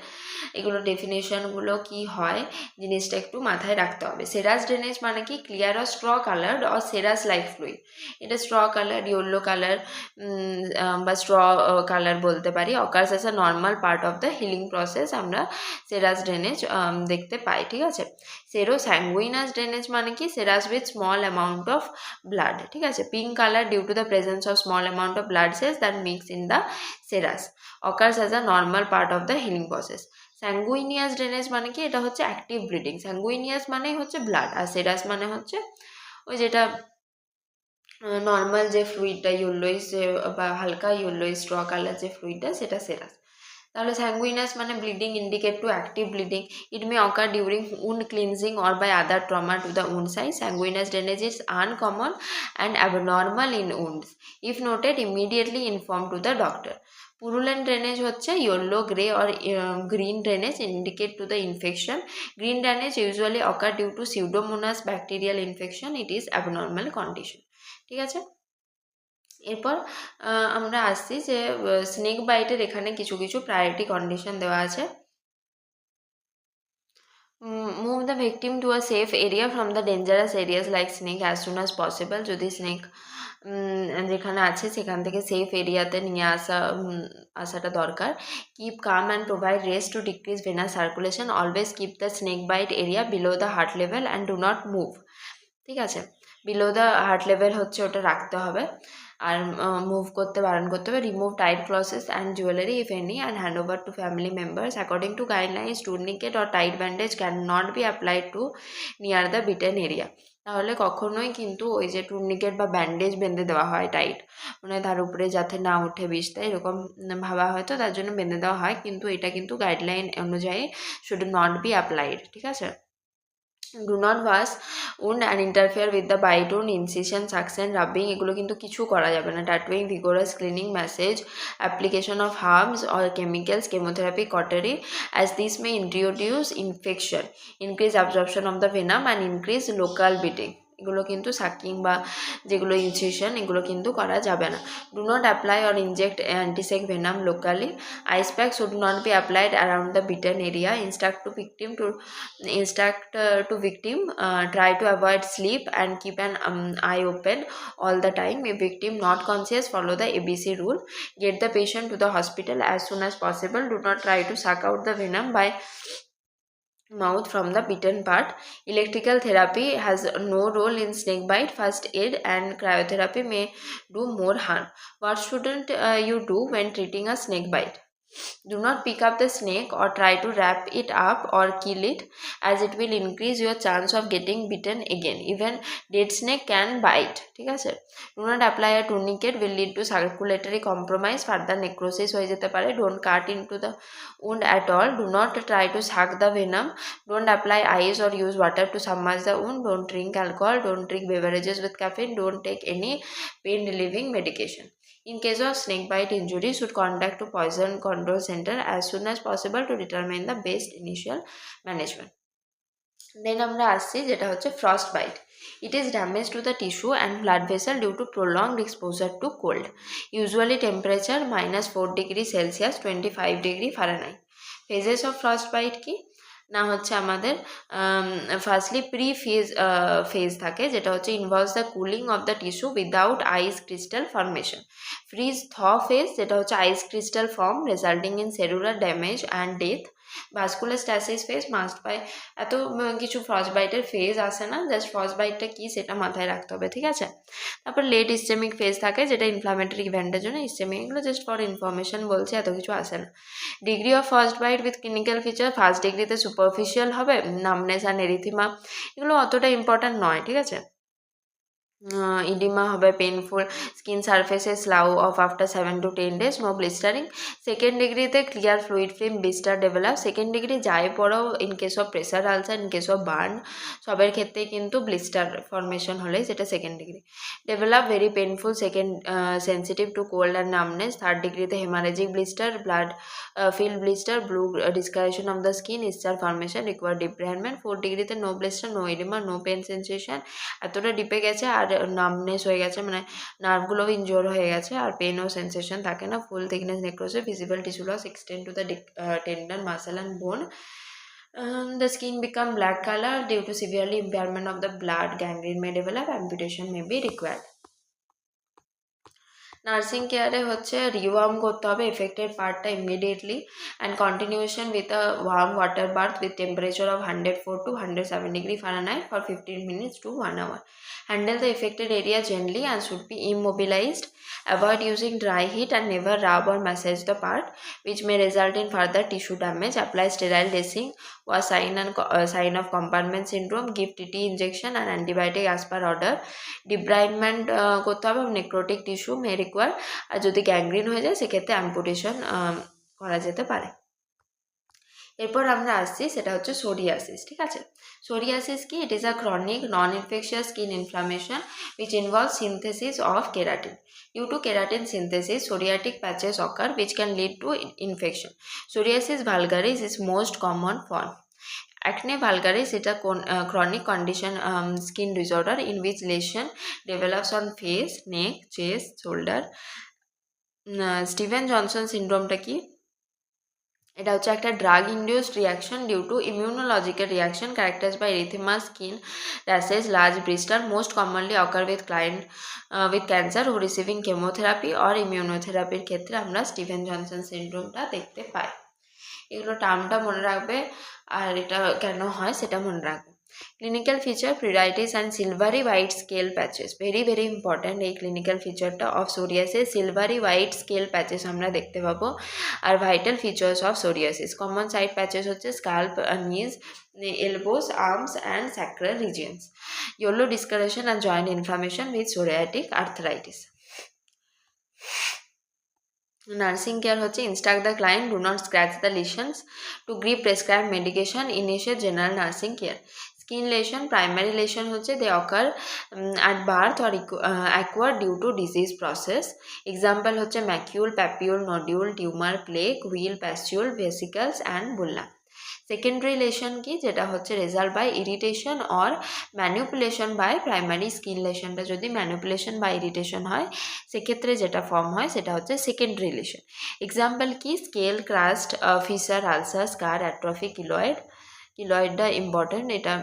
A: এগুলো ডেফিনেশনগুলো কি হয় জিনিসটা একটু মাথায় রাখতে হবে। সেরাস ড্রেনেজ মানে কি? Clear or straw coloured or serous like fluid. এটা স্ট্র কালার, ইয়েলো কালার বা স্ট্র কালার বলতে পারি। Occurs as a normal part of the healing process আমরা সেরাস ড্রেনেজ দেখতে পাই, ঠিক আছে। সেরো স্যাঙ্গুইনাস ড্রেনেজ মানে কি? Serous with small amount of blood, ঠিক আছে। Pink colour due to the presence of small amount of blood cells that mix in the serous, occurs as a normal part of the healing process. Sanguineous drainage মানে কি? এটা হচ্ছে অ্যাক্টিভ ব্লিডিং। স্যাঙ্গুইনিয়াস মানে হচ্ছে ব্লাড, আর সেরাস মানে হচ্ছে ওই যেটা নর্মাল যে ফ্লুইডটা ইয়েলোইস বা হালকা ইয়েলোইস স্ট্র কালার যে ফ্লুইডটা, সেটা সেরাস। তাহলে স্যাঙ্গুইনাস মানে bleeding indicate to active bleeding. It may occur during wound cleansing or by other trauma to the wound site. Sanguineous drainage is uncommon and abnormal in wounds. If noted, immediately inform to the doctor. Purulent drainage হচ্ছে yellow, grey or green drainage indicate to the infection. Green drainage usually occur due to pseudomonas bacterial infection. It is abnormal condition, ঠিক আছে। এরপর আমরা আসছি যে স্নেক বাইটের এখানে কিছু কিছু প্রায়োরিটি কন্ডিশন দেওয়া আছে। Move the victim to a safe area from the dangerous areas like snake as soon as possible. যদি স্নেক যেখানে আছে সেখান থেকে সেফ এরিয়াতে নিয়ে আসাটা দরকার। Keep calm and provide rest to decrease venous circulation. Always keep the snake bite area below the heart level and do not move, ঠিক আছে। বিলো দ্য হার্ট লেভেল হচ্ছে ওটা রাখতে হবে। আর মুভ করতে বারণ করতে হবে। Remove tight clothes and jewellery if any and hand over to family members. According to guidelines tourniquet or tight bandage can not be applied to near the bitten area. তাহলে কখনোই কিন্তু ওই যে টুর্নিকেট বা ব্যান্ডেজ বেঁধে দেওয়া হয় টাইট, মানে তার উপরে যাতে না উঠে বিষটা, এরকম ভাবা হয়তো তার জন্য বেঁধে দেওয়া হয়, কিন্তু এটা কিন্তু গাইডলাইন অনুযায়ী শুড নট বি অ্যাপ্লাইড। ঠিক আছে। Do not wash wound and interfere with the bite wound, incision, suction, rubbing, এগুলো কিন্তু কিছু করা যাবে না। Tattooing, vigorous cleaning, massage, application of herbs or chemicals, chemotherapy, cautery, as this may introduce infection, increase absorption of the venom and increase local biting. এগুলো কিন্তু সাকিং বা যেগুলো ইনসিশন, এগুলো কিন্তু করা যাবে না। Do not apply or inject anti snake venom locally. Ice pack should not be applied around the bitten area. Instruct to victim, try to avoid sleep and keep an eye open all the time. If victim not conscious, follow the ABC rule. Get the patient to the hospital as soon as possible. Do not try to suck out the venom by mouth from the bitten part. Electrical therapy has no role in snake bite. First aid and cryotherapy may do more harm. What shouldn't you do when treating a snake bite? Do not pick up the snake or try to wrap it up or kill it, as it will increase your chance of getting bitten again. Even dead snake can bite. ঠিক আছে। Do not apply a tourniquet, will lead to circulatory compromise, further necrosis হয়ে যেতে পারে। Don't cut into the wound at all. Do not try to suck the venom. Don't apply ice or use water to submerge the wound. Don't drink alcohol. Don't drink beverages with caffeine. Don't take any pain relieving medication. In case of snake bite injury, should contact to Poison Control Center as soon as possible to determine the best initial management. Then আমরা আসছি যেটা হচ্ছে frost bite. It is damage to the tissue and blood vessel due to prolonged exposure to cold. Usually temperature -4 degree Celsius, 25 degree Fahrenheit. Phases of frost bite কি না হচ্ছে আমাদের ফার্স্টলি প্রি ফেজ থাকে, যেটা হচ্ছে involves the cooling of the tissue without ice crystal formation. Freeze thaw phase, যেটা হচ্ছে ice crystal form resulting in cellular damage and death. Vascular stasis phase must by. এত কিছু ফ্রস্ট বাইটের ফেজ আসে না, জাস্ট ফ্রস্ট বাইটটা কী সেটা মাথায় রাখতে হবে। ঠিক আছে। তারপর লেট ইসচেমিক ফেজ থাকে, যেটা ইনফ্লামেটরি ইভেন্টের জন্য ইসচেমিক, এগুলো জাস্ট ফর ইনফরমেশন বলছে, এত কিছু আসে না। Degree of first bite with clinical feature, first ডিগ্রিতে সুপারফিশিয়াল হবে, নামনেস অ্যান্ড এরিথিমা, এগুলো অতটা ইম্পর্ট্যান্ট নয়। ঠিক আছে। ইডিমা হবে, পেনফুল, স্কিন সারফেসে slough off after 7 to 10 days, no blistering. Second ডিগ্রিতে clear fluid filled blister develop. Second degree যায় পরেও in case of pressure ulcer, in case of burn, সবের ক্ষেত্রে কিন্তু ব্লিস্টার ফর্মেশন হলে সেটা second degree. Develop very painful, second sensitive to cold and numbness. Third ডিগ্রিতে haemorrhagic blister, blood filled blister, blue discolouration of the skin, eschar formation, required debridement. Fourth ডিগ্রিতে no blister, no edema, no pain sensation, এতটা ডিপে গেছে আর নামনেস হয়ে গেছে, মানে নার্ভগুলোও ইনজোর হয়ে গেছে আর পেন ও সেন্সেশন থাকে না। Full thickness necrosis, visible tissue loss extend to the tendon, muscle and bone. The skin become black color due to severely impairment of the blood. Gangrene may develop, amputation may be required. Nursing কেয়ারে হচ্ছে রিওয়ার্ম করতে হবে এফেক্টেড পার্টটা immediately and continuation with a worm water birth with temperature of 104 to 107 degree Fahrenheit for 15 minutes to 1 hour. Handle the affected area gently and should be immobilized. Avoid using dry heat and never rub or massage the part, which may result in further tissue damage. Apply sterile dressing or sign of compartment syndrome. Give TT injection and antibiotic as per order. Debridement করতে হবে, নেক্রোটিক টিস্যু মে রিকোয়ার। আর যদি গ্যাংগ্রিন হয়ে যায় সেক্ষেত্রে অ্যাম্পুটেশন করা যেতে পারে। এরপর আমরা আসছি সেটা হচ্ছে সোরিয়াসিস। ঠিক আছে। সোরিয়াসিস কি? ইট is a chronic non infectious skin inflammation which involves synthesis of keratin. Due to keratin synthesis, psoriatic patches occur which can lead to infection. Psoriasis vulgaris is most common form. Acne vulgaris is a chronic condition, skin disorder in which lesion develops on face, neck, chest, shoulder. Steven Johnson সিন্ড্রোমটা কি? এটা হচ্ছে একটা drug induced reaction due to immunological reaction characterised by erythema, skin rashes, large blister, most commonly occur with cancer who receiving chemotherapy or ইমিউনোথেরাপির ক্ষেত্রে আমরা স্টিভেন জনসন সিন্ড্রোমটা দেখতে পাই। এগুলো টার্মটা মনে রাখবে আর এটা কেন হয় সেটা মনে রাখবে। Clinical feature pruritus and silvery white scale patches, very very important এই ক্লিনিক্যাল ফিচারটা of psoriasis, silvery white scale patches আমরা দেখতে পাবো। আর vital features of psoriasis, common side patches হচ্ছে scalp, knees, elbows, arms and sacral regions. Yellow discoloration and joint inflammation with psoriatic arthritis. Nursing care হচ্ছে instruct the client, do not scratch the lesions, to give prescribed medication, initiate general nursing care. Skin lesion, primary lesion হচ্ছে they occur at birth or acquired due to disease process. Example হচ্ছে macule, papule, nodule, tumor, plaque, wheal, pustule, vesicles and bulla. Secondary lesion কি, যেটা হচ্ছে result by irritation or manipulation by primary skin লেশনটা যদি ম্যানিপুলেশন বা ইরিটেশন হয় সেক্ষেত্রে যেটা ফর্ম হয় সেটা হচ্ছে সেকেন্ডারি লেশন। এক্সাম্পল কি, scale, crust, fissure, ulcer, scar, atrophy, কিলয়েডটা ইম্পর্টেন্ট, এটা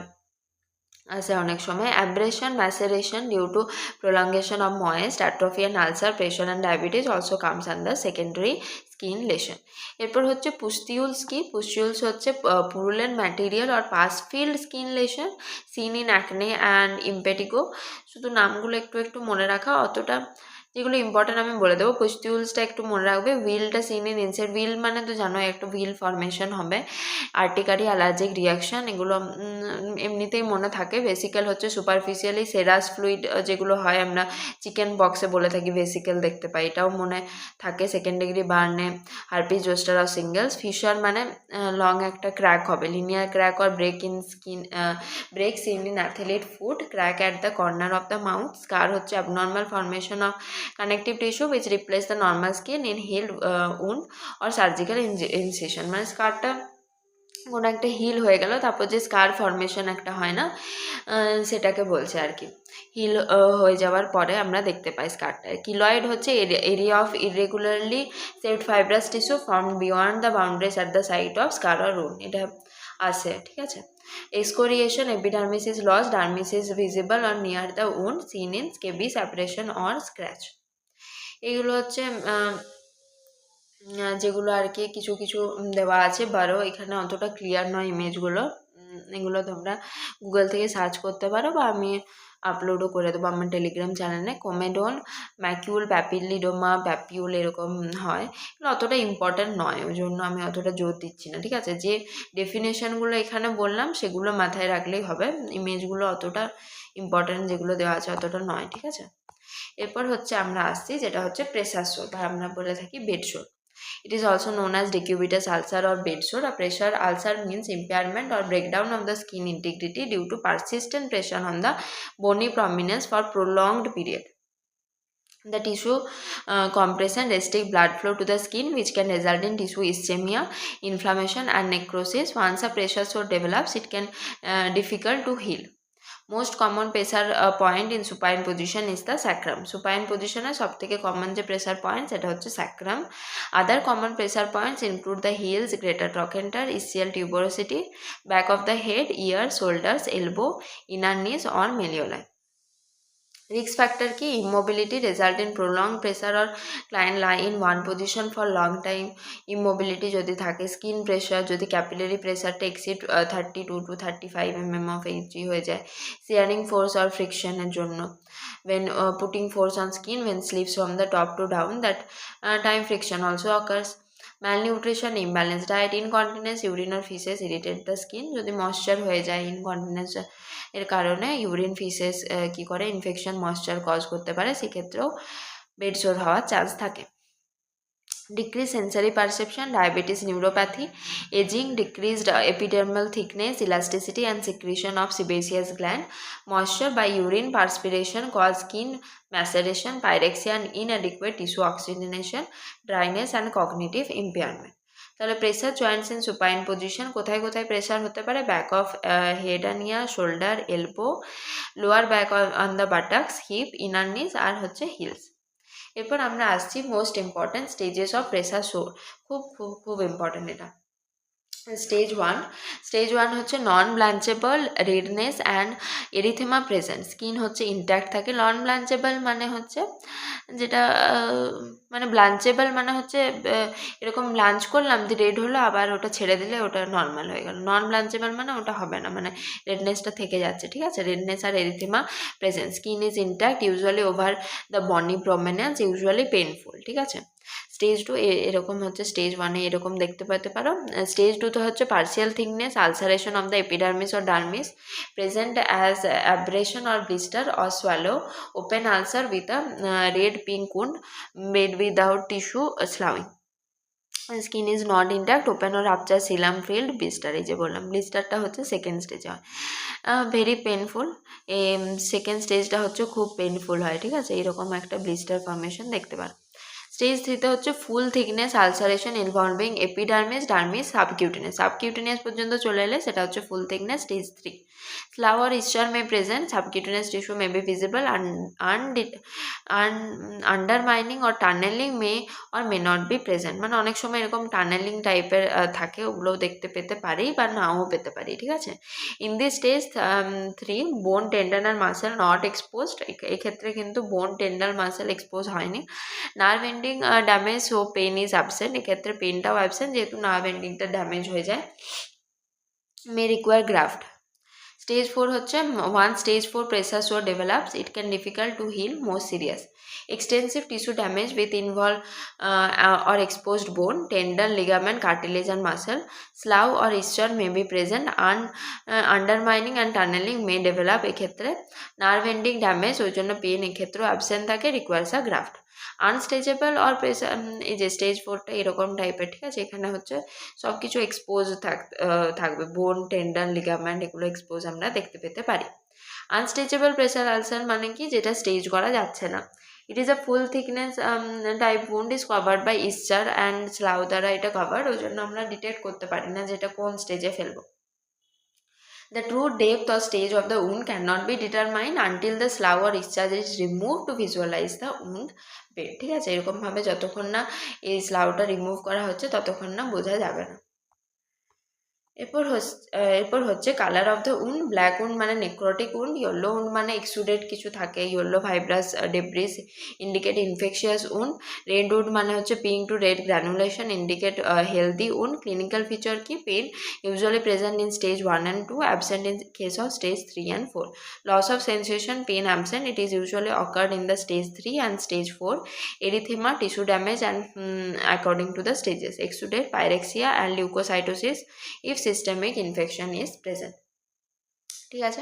A: আছে অনেক সময়। Abrasion, maceration due to prolongation of moist, atrophy and ulcer, pressure and diabetes also comes under secondary skin lesion. এরপর হচ্ছে পুস্টিউলস কি, পুস্টিউলস হচ্ছে purulent material or pus filled skin lesion seen in acne and impetigo. শুধু নামগুলো একটু একটু মনে রাখা, অতটা যেগুলো ইম্পর্টেন্ট আমি বলে দেবো। পুস্টিউলসটা একটু মনে রাখবে। হুইলটা সিন ইন ইনসাইড, হুইল মানে তো জানো একটা হুইল ফর্মেশন হবে। আর্টিকারি, অ্যালার্জিক রিয়াকশন, এগুলো এমনিতেই মনে থাকে। ভেসিকেল হচ্ছে সুপারফিশিয়ালি সেরাস ফ্লুইড যেগুলো হয়, আমরা চিকেন বক্সে বলে থাকি ভেসিকেল দেখতে পাই, এটাও মনে থাকে। সেকেন্ড ডিগ্রি বার্নে, herpes zoster or shingles. Fissure মানে লং একটা ক্র্যাক হবে, linear crack or break in skin, break seen in athlete foot, crack at the corner of the mouth. Scar হচ্ছে abnormal formation of connective tissue which replace the normal skin in healed wound or surgical incision, মানে স্কারটা কোনো একটা হিল হয়ে গেল তারপর যে স্কার ফর্মেশন একটা হয় না, সেটাকে বলছে আর কি। হিল হয়ে যাওয়ার পরে আমরা দেখতে পাই স্কারটা। কিলয়েড হচ্ছে area of irregularly shaped fibrous tissue form beyond the boundaries at the site of scar or wound, এটা আছে, ঠিক আছে। Excoriation, epidermis is loss, dermis is visible or near the wound, seen in scabies, separation or scratch. এগুলো হচ্ছে যেগুলো আর কি কিছু কিছু দেওয়া আছে, বারো এখানে অতটা ক্লিয়ার নয় ইমেজগুলো, এগুলো তোমরা গুগল থেকে সার্চ করতে পারো বা আমি আপলোডও করে দেবো আমার টেলিগ্রাম চ্যানেলে। কোমেডন, ম্যাকিউল, প্যাপিলিডোমা, প্যাপিউল এরকম হয়, এগুলো অতটা ইম্পর্ট্যান্ট নয়, ওই জন্য আমি অতটা জোর দিচ্ছি না, ঠিক আছে। যে ডেফিনেশনগুলো এখানে বললাম সেগুলো মাথায় রাখলেই হবে, ইমেজগুলো অতটা ইম্পর্ট্যান্ট যেগুলো দেওয়া আছে অতটা নয়, ঠিক আছে। এরপর হচ্ছে আমরা আসছি যেটা হচ্ছে প্রেসার সোর বা আমরা বলে থাকি bed sore. It is also known as decubitus ulcer or bed sore. A pressure ulcer means impairment or breakdown of the skin integrity due to persistent pressure on the bony prominence for prolonged period. The tissue compression restrict blood flow to the skin, which can result in tissue ischemia, inflammation and necrosis. Once a pressure sore develops, it can difficult to heal. Most common pressure point in supine position is the sacrum. Supine position এ সবথেকে কমন যে প্রেসার পয়েন্ট সেটা হচ্ছে sacrum. Other common pressure points include the heels, greater trochanter, ischial tuberosity, back of the head, ear, shoulders, elbow, inner knees or malleoli. Risk factor কি, immobility result in prolonged pressure or client lie in one position for long time. Immobility যদি থাকে, skin pressure যদি capillary pressure টা exceed 32 to 35 mm of Hg হয়ে যায়, shearing force or friction এর জন্য, when putting force on skin when slips from the top to down, that time friction also occurs. Malnutrition, imbalance diet, incontinence, urine or feces irritate the skin. যদি ময়েশ্চার হয়ে যায় ইনকন্টিনেন্স এর কারণে ইউরিন ফিসেস কি করে ইনফেকশন ময়েশ্চার কজ করতে পারে, সেক্ষেত্রেও বেড সোর হওয়ার চান্স থাকে। Decreased sensory perception, diabetes, neuropathy, aging, decreased epidermal thickness, elasticity and secretion of sebaceous gland. Moisture by urine, perspiration cause skin maceration, pyrexia and inadequate tissue oxygenation, dryness and cognitive impairment. তাহলে pressure joints in supine position, কোথায় কোথায় প্রেসার হতে পারে, back of head and ear, shoulder, elbow, lower back on the buttocks, hip, inner knees আর হচ্ছে হিলস। এরপর আমরা আসছি most important stages of pressure sore, খুব খুব খুব ইম্পর্ট্যান্ট এটা। স্টেজ ওয়ান হচ্ছে non blanchable redness and erythema present, skin হচ্ছে ইনট্যাক্ট থাকে। নন ব্লাঞ্চেবল মানে হচ্ছে যেটা মানে ব্লাঞ্চেবল মানে হচ্ছে এরকম ব্লাঞ্চ করলাম দিয়ে রেড হলো, আবার ওটা ছেড়ে দিলে ওটা নর্মাল হয়ে গেল। নন ব্লাঞ্চেবল মানে ওটা হবে না, মানে রেডনেসটা থেকে যাচ্ছে, ঠিক আছে। রেডনেস আর erythema present, skin is intact usually over the bony prominence, usually painful, ঠিক আছে। স্টেজ টু এরকম হচ্ছে, স্টেজ ওয়ানে এরকম দেখতে পেতে পারো। স্টেজ টুতে হচ্ছে partial thickness, ulceration of the epidermis or dermis present as abrasion or blister or shallow, open ulcer with a red pink wound made without tissue sloughing. Skin is not intact, open or rupture serum filled blister, এই যে বললাম ব্লিস্টারটা হচ্ছে সেকেন্ড স্টেজে হয়। ভেরি পেনফুল, সেকেন্ড স্টেজটা হচ্ছে খুব পেনফুল হয়, ঠিক আছে। এইরকম একটা ব্লিস্টার ফর্মেশন দেখতে পারো। স্টেজ থ্রিতে হচ্ছে full thickness ulceration involving epidermis, dermis, subcutaneous পর্যন্ত চলে এলে সেটা হচ্ছে full thickness, stage three. Slough or eschar may present, subcutaneous tissue may be visible, undermining or tunnelling may or may not be present, মানে অনেক সময় এরকম টানেলিং টাইপের থাকে, ওগুলোও দেখতে পেতে পারি বা নাও পেতে পারি, ঠিক আছে। In this stage three bone tendon আর মাসেল নট এক্সপোজড, এক্ষেত্রে কিন্তু বোন টেন্ডন মাসেল এক্সপোজ হয়নি। নার্ভ এন্ডিং ড্যামেজ ও পেন ইজ অ্যাবসেন্ট, এক্ষেত্রে পেনটাও অ্যাবসেন্ট যেহেতু নার্ভ এন্ডিংটা ড্যামেজ হয়ে যায়। May require graft. Stage four হচ্ছে one stage four pressure sore develops, it can difficult to heal, more serious. Extensive tissue damage with involved or exposed bone, tendon, ligament, cartilage and muscle. Slough or ischium may be present, and undermining and tunneling may develop এক্ষেত্রে। নার্ভ এন্ডিং ড্যামেজ ওই জন্য পেন এক্ষেত্রেও অ্যাবসেন্ট থাকে, requires a graft. Unstageable or pressure, এই যে স্টেজ ফোরটা এরকম টাইপের, ঠিক আছে। এখানে হচ্ছে সব কিছু এক্সপোজ থাকবে, বোন, টেন্ডন, লিগামেন্ট এগুলো এক্সপোজ আমরা দেখতে পেতে পারি। আনস্টেজেবল প্রেসার আলসার মানে কি, যেটা স্টেজ করা যাচ্ছে না। It is a full thickness type wound is covered by eschar and slough দ্বারা এটা কভার্ড, ওই জন্য আমরা ডিটেক্ট করতে পারি না যেটা কোন স্টেজে ফেলবো। The true depth or stage of the wound cannot be determined until the slough or discharge is removed to visualize the wound bed, ঠিক আছে। এরকমভাবে যতক্ষণ না এই স্লাউটা রিমুভ করা হচ্ছে ততক্ষণ না বোঝা যাবে না। এরপর হচ্ছে colour of the wound. Black wound মানে নেক্রোটিক উন্ড, ইয়েলো উন্ড মানে এক্সুডেড কিছু থাকে, yellow fibrous debris indicate infectious wound. Red wound মানে হচ্ছে pink to red granulation indicate healthy wound. Clinical feature কি, pain usually present in stage 1 and 2, absent in case of stage 3 and 4. Loss of sensation, pain absent, it is usually occurred in the stage 3 and stage 4. Erythema, tissue damage and according to the stages. Exudate, pyrexia and leukocytosis if systemic infection is present, ঠিক আছে।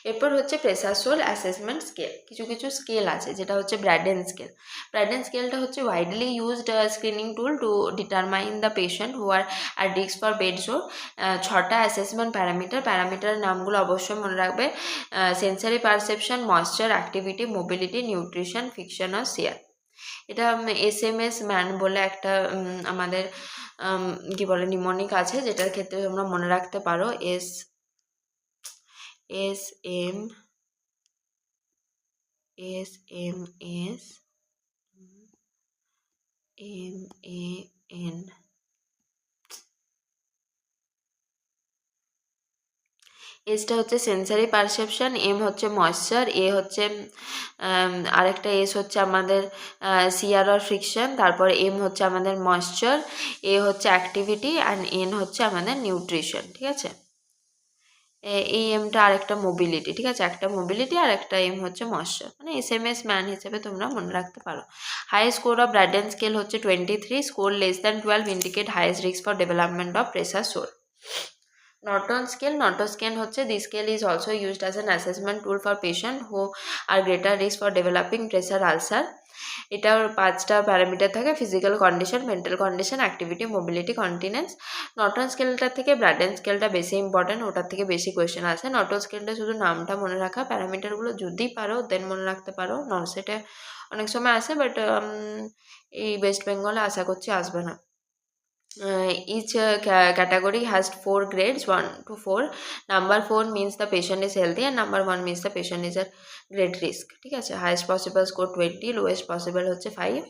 A: এরপর হচ্ছে প্রেসার সোল অ্যাসেসমেন্ট স্কেল। কিছু কিছু স্কেল আছে, যেটা হচ্ছে ব্র্যাডেন স্কেল। ব্র্যাডেন স্কেলটা হচ্ছে widely used screening tool to determine the patient who are at risk for bed sore. 6টা অ্যাসেসমেন্ট প্যারামিটারের নামগুলো অবশ্যই মনে রাখবে। Sensory perception, moisture, activity, mobility, nutrition, friction আর শিয়ার। এটা SMS ম্যান বলে একটা আমাদের কি বলে নিমোনিক আছে, যেটার ক্ষেত্রে তোমরা মনে রাখতে পারো SMS MAN। এসটা হচ্ছে সেন্সারি পারসেপশন, এম হচ্ছে ময়েশ্চার, এ হচ্ছে আরেকটা এস হচ্ছে আমাদের সিআর আর ফ্রিকশন, তারপর এম হচ্ছে আমাদের ময়েশ্চার, এ হচ্ছে অ্যাক্টিভিটি অ্যান্ড এন হচ্ছে আমাদের নিউট্রিশন, ঠিক আছে। এই এমটা আরেকটা মোবিলিটি, ঠিক আছে। একটা মোবিলিটি আর একটা এম হচ্ছে ময়েশ্চার, মানে SMS ম্যান হিসেবে তোমরা মনে রাখতে পারো। High score of Braden scale হচ্ছে 23, score less than 12 indicate highest risk for development of pressure sore. Norton scale হচ্ছে, this scale is also used as an assessment tool for patient who are greater risk for developing pressure ulcer. এটার 5টা প্যারামিটার থাকে, physical condition, mental condition, activity, mobility, continence. Norton স্কেলটা থেকে ব্র্যাডেন স্কেলটা বেশি ইম্পর্টেন্ট, ওটার থেকে বেশি কোয়েশ্চেন আছে। নর্টন স্কেলটা শুধু নামটা মনে রাখা, প্যারামিটারগুলো যদি পারো দেন মনে রাখতে পারো। নর্সেটে অনেক সময় আসে, বাট এই ওয়েস্ট বেঙ্গলে আশা করছি আসবে না। Each category has 4 grades, 1 to 4. Number 4 means the patient is healthy and number 1 means the patient is at great risk, ঠিক আছে। highest possible score 20, lowest possible হচ্ছে 5।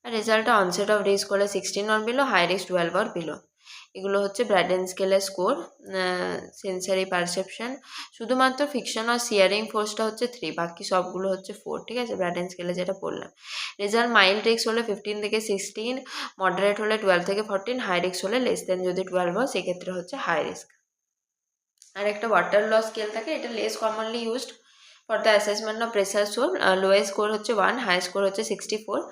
A: আর রেজাল্টটা অনসেট অফ রিস্ক হলে 16 or below, high risk 12 or below। এগুলো হচ্ছে ব্র্যাডেন স্কেলের স্কোর। সেন্সারি পারসেপশন, শুধুমাত্র ফিকশন আর সিয়ারিং ফোর্সটা হচ্ছে 3, বাকি সবগুলো হচ্ছে 4, ঠিক আছে, ব্র্যাডেন স্কেলে যেটা বললাম। রেজাল্ট মাইল্ড রিস্ক হলে 15 থেকে 16, মডারেট হলে 12 থেকে 14, হাই রিস্ক হলে লেস দেন যদি 12 হয় সেক্ষেত্রে হচ্ছে হাই রিস্ক। আর একটা ওয়াটার লস স্কেল থাকে, এটা less commonly used for the assessment of pressure sore. Lowest score হচ্ছে 1, হাই স্কোর হচ্ছে 64।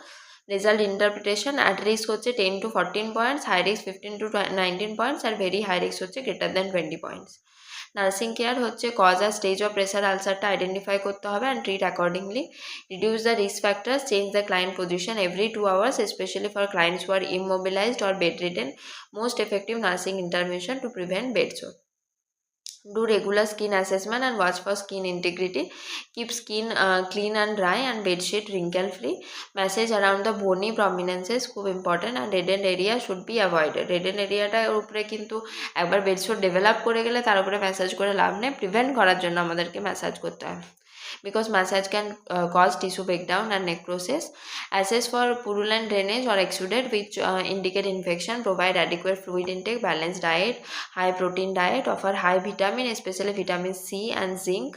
A: রেজাল্ট ইন্টারপ্রিটেশন, অ্যাট রিস্ক হচ্ছে 10 to 14 points, high risk 15 to 19 points, আর ভেরি হাই রিস্ক হচ্ছে greater than 20 points. Nursing care হচ্ছে কজ আর স্টেজ অফ প্রেসার আলসারটা আইডেন্টিফাই করতে হবে and treat accordingly. Reduce the risk factors, change the client position every 2 hours, especially for clients who are immobilized or bedridden. Most effective nursing intervention to prevent bed sore. Do regular skin assessment and watch for skin integrity. Keep skin clean and dry and bedsheet wrinkle free. Massage around the bony prominences খুব important, and reddened area should be avoided. reddened এরিয়াটার উপরে কিন্তু একবার বেডশোর ডেভেলপ করে গেলে তার উপরে ম্যাসাজ করে লাভ নেই, প্রিভেন্ট করার জন্য আমাদেরকে ম্যাসাজ করতে হয়, because massage can cause tissue breakdown and necrosis. Assess for purulent drainage or exudate which indicate infection. Provide adequate fluid intake, balanced diet, high protein diet. Offer high vitamin, especially vitamin C and zinc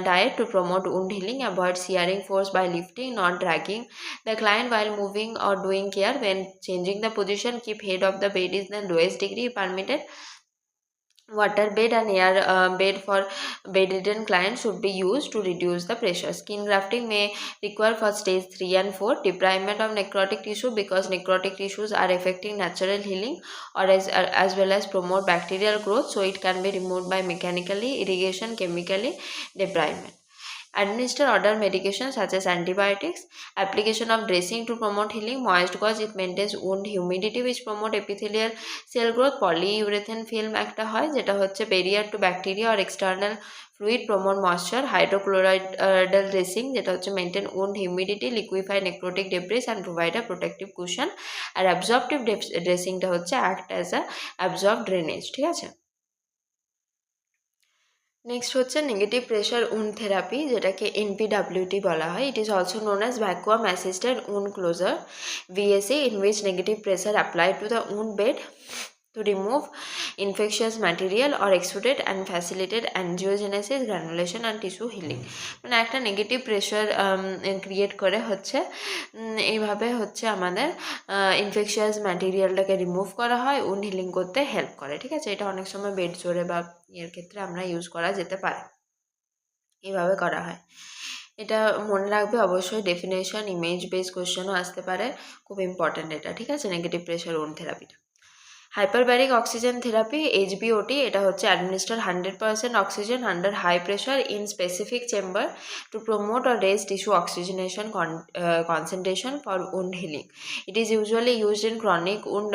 A: diet to promote wound healing. Avoid searing force by lifting, not dragging the client while moving or doing care. When changing the position, keep head of the bed is the lowest degree permitted. Water bed and air bed for bedridden clients should be used to reduce the pressure. Skin grafting may require for stage 3 and 4. Debridement of necrotic tissue, because necrotic tissues are affecting natural healing or as well as promote bacterial growth, so it can be removed by mechanically, irrigation, chemically debridement. Administer other medications such as antibiotics. Application of dressing to promote healing. Moist gauze, it maintains wound humidity which promote epithelial cell growth. Polyurethane film একটা হয় যেটা হচ্ছে barrier to bacteria or external fluid, promote moisture. Hydrochloroidal dressing যেটা হচ্ছে maintain wound humidity, liquefy necrotic debris and provide a protective cushion. R absorptive dressingটা হচ্ছে act as a absorb drainage, ঠিক আছে। নেক্সট হচ্ছে নেগেটিভ প্রেশার উন্ড থেরাপি, যেটাকে NPWT বলা হয়। It is also known as vacuum assisted wound closure, VAC, in which negative pressure applied to the wound bed to remove infectious material or exudate and facilitate angiogenesis, granulation and tissue healing. মানে একটা নেগেটিভ প্রেশার ক্রিয়েট করে হচ্ছে এইভাবে হচ্ছে আমাদের ইনফেকশিয়াস ম্যাটেরিয়ালটাকে রিমুভ করা হয়, উন্ড হিলিং করতে হেল্প করে, ঠিক আছে। এটা অনেক সময় বেড জোরে বা এর ক্ষেত্রে আমরা ইউজ করা যেতে পারে, এইভাবে করা হয়। এটা মনে রাখবে অবশ্যই, ডেফিনেশন ইমেজ বেস কোশ্চেনও আসতে পারে, খুব ইম্পর্ট্যান্ট এটা, ঠিক আছে, নেগেটিভ প্রেশার উন্ড থেরাপিটা। হাইপারব্যারিক অক্সিজেন থেরাপি, HBOT, এটা হচ্ছে administer 100% oxygen under high pressure in specific chamber to promote or raise tissue oxygenation concentration for wound healing. It is usually used in chronic wound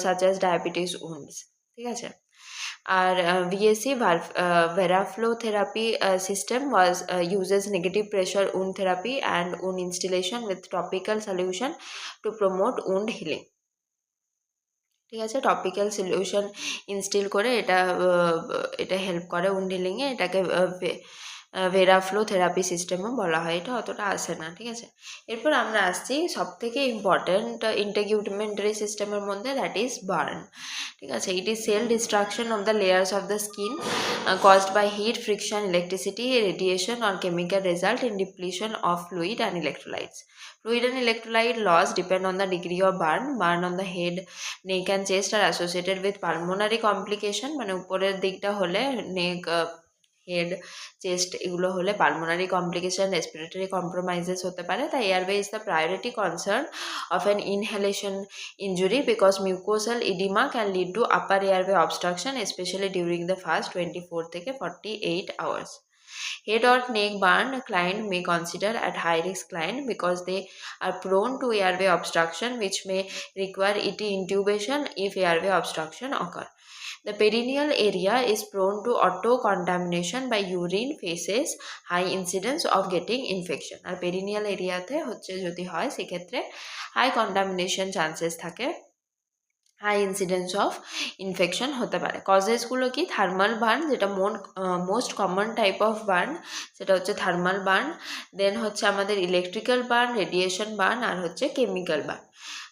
A: such as diabetes wounds, ঠিক আছে। আর VAC, Veraflow therapy system uses negative pressure wound therapy and wound instillation with topical solution to promote wound healing, ঠিক আছে। টপিক্যাল সলিউশন ইনস্টিল করে এটা হেল্প করে উন্ড হিলিংয়ে, এটাকে ভেরাফ্লো থেরাপি সিস্টেমও বলা হয়। এটা অতটা আসে না, ঠিক আছে। এরপর আমরা আসছি সব থেকে ইম্পর্ট্যান্ট ইন্টিগুমেন্টারি সিস্টেমের মধ্যে, দ্যাট ইজ বার্ন, ঠিক আছে। It is sell destruction of the layers of the skin caused by heat, friction, electricity, radiation or chemical result in depletion of fluid and electrolytes. Fluid and electrolyte loss depend on the degree of burn. Burn on the head, neck and chest are associated with pulmonary complication, মানে উপরের দিকটা হলে নেক, হেড, চেস্ট এগুলো হলে পালমোনারি কমপ্লিকেশন, রেসপিরেটরি কম্প্রোমাইজেস হতে পারে। তাই airway is the priority concern of an inhalation injury, because mucosal edema can lead to upper airway obstruction, specially during the first 24 থেকে 48 hours. Head or neck burn client may consider at high risk client because they are prone to airway obstruction, which may require ET intubation if airway obstruction occur. The perineal area is prone to auto-contamination by urine, faces, high incidence of getting infection. R perineal এরিয়াতে হচ্ছে যদি হয় সেক্ষেত্রে high contamination chances থাকে, হাই ইনসিডেন্স অফ ইনফেকশন হতে পারে। কজেসগুলো কি, থার্মাল বার্ন, যেটা most common type of burn, সেটা হচ্ছে থার্মাল বার্ন। দেন হচ্ছে আমাদের ইলেকট্রিক্যাল বার্ন, রেডিয়েশন বার্ন, আর হচ্ছে কেমিক্যাল বার্ন।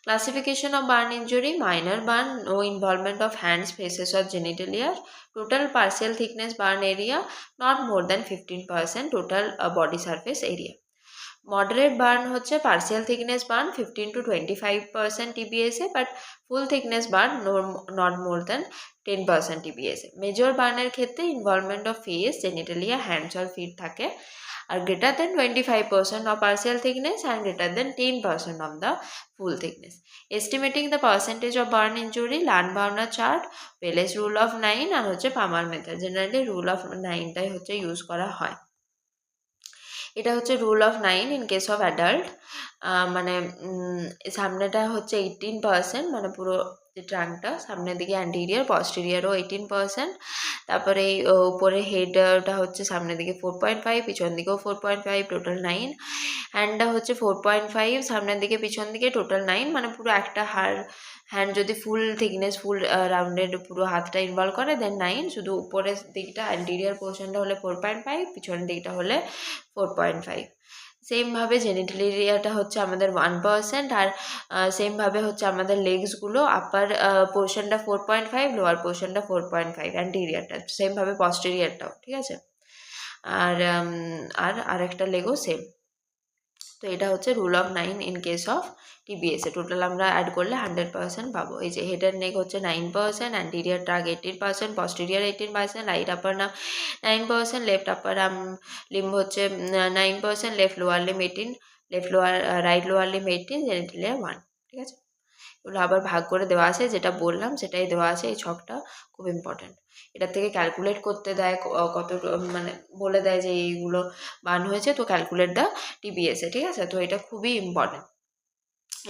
A: তো Classification of burn injury: minor burn, no involvement of hands, faces or genitalia, total partial thickness burn area not more than 15% total body surface area. Moderate burn হচ্ছে partial thickness burn 15 to 25% TBSA, but full thickness burn not more than 10% TBSA. Major burn-এর ক্ষেত্রে involvement of face, genitalia, hands or feet থাকে, আর greater than 25% of partial thickness and greater than 10% of the full thickness. Estimating the percentage of burn injury: Landowner chart, Pell's rule of 9 আর হচ্ছে Palmer method. Generally rule of 9টাই হচ্ছে ইউজ করা হয়। এটা হচ্ছে rule of 9 in case of adult, মানে সামনেটা হচ্ছে 18%, মানে পুরো যে ট্রাঙ্কটা সামনের দিকে অ্যান্টিরিয়ার, পস্টেরিয়ারও 18%, তারপরে এই উপরে হেডটা হচ্ছে সামনের দিকে 4.5, পিছন দিকেও 4.5, টোটাল 9, হ্যান্ডটা হচ্ছে 4.5 সামনের দিকে পিছন দিকে, টোটাল 9, মানে পুরো একটা হ্যান্ড যদি ফুল থিকনেস ফুল রাউন্ডেড পুরো হাতটা ইনভলভ করে দেন 9, শুধু উপরের দিকটা অ্যান্টিরিয়ার পোর্শনটা হলে 4.5, পিছনের দিকটা হলে 4.5। সেমভাবে জেনিটাল এরিয়াটা হচ্ছে আমাদের 1%, আর সেমভাবে হচ্ছে আমাদের লেগসগুলো আপার পোর্শনটা 4.5, লোয়ার পোর্শনটা 4.5, অ্যান্টিরিয়ারটা সেমভাবে, পস্টেরিয়ারটাও ঠিক আছে, আর আরেকটা লেগও সেম। তো এটা হচ্ছে rule of 9 in case of TBSA. Total আমরা অ্যাড করলে 100% পাবো। এই যে হেড অ্যান্ড নেক হচ্ছে 9%, anterior truck 18%, posterior 18%, right upper নাম 9%, লেফট আপার লিম্ব হচ্ছে 9%, left lower limb 18, left lower right lower limb 18, genitalia 1। ঠিক আছে, এগুলো আবার ভাগ করে দেওয়া আছে, যেটা বললাম সেটাই দেওয়া আছে। এই ছকটা খুব ইম্পর্টেন্ট, এটা থেকে ক্যালকুলেট করতে দেয় কত, মানে বলে দেয় যে এইগুলো বার্ন হয়েছে, তো ক্যালকুলেট দ্য টিবিএসএ। ঠিক আছে, তো এটা খুবই ইম্পর্টেন্ট।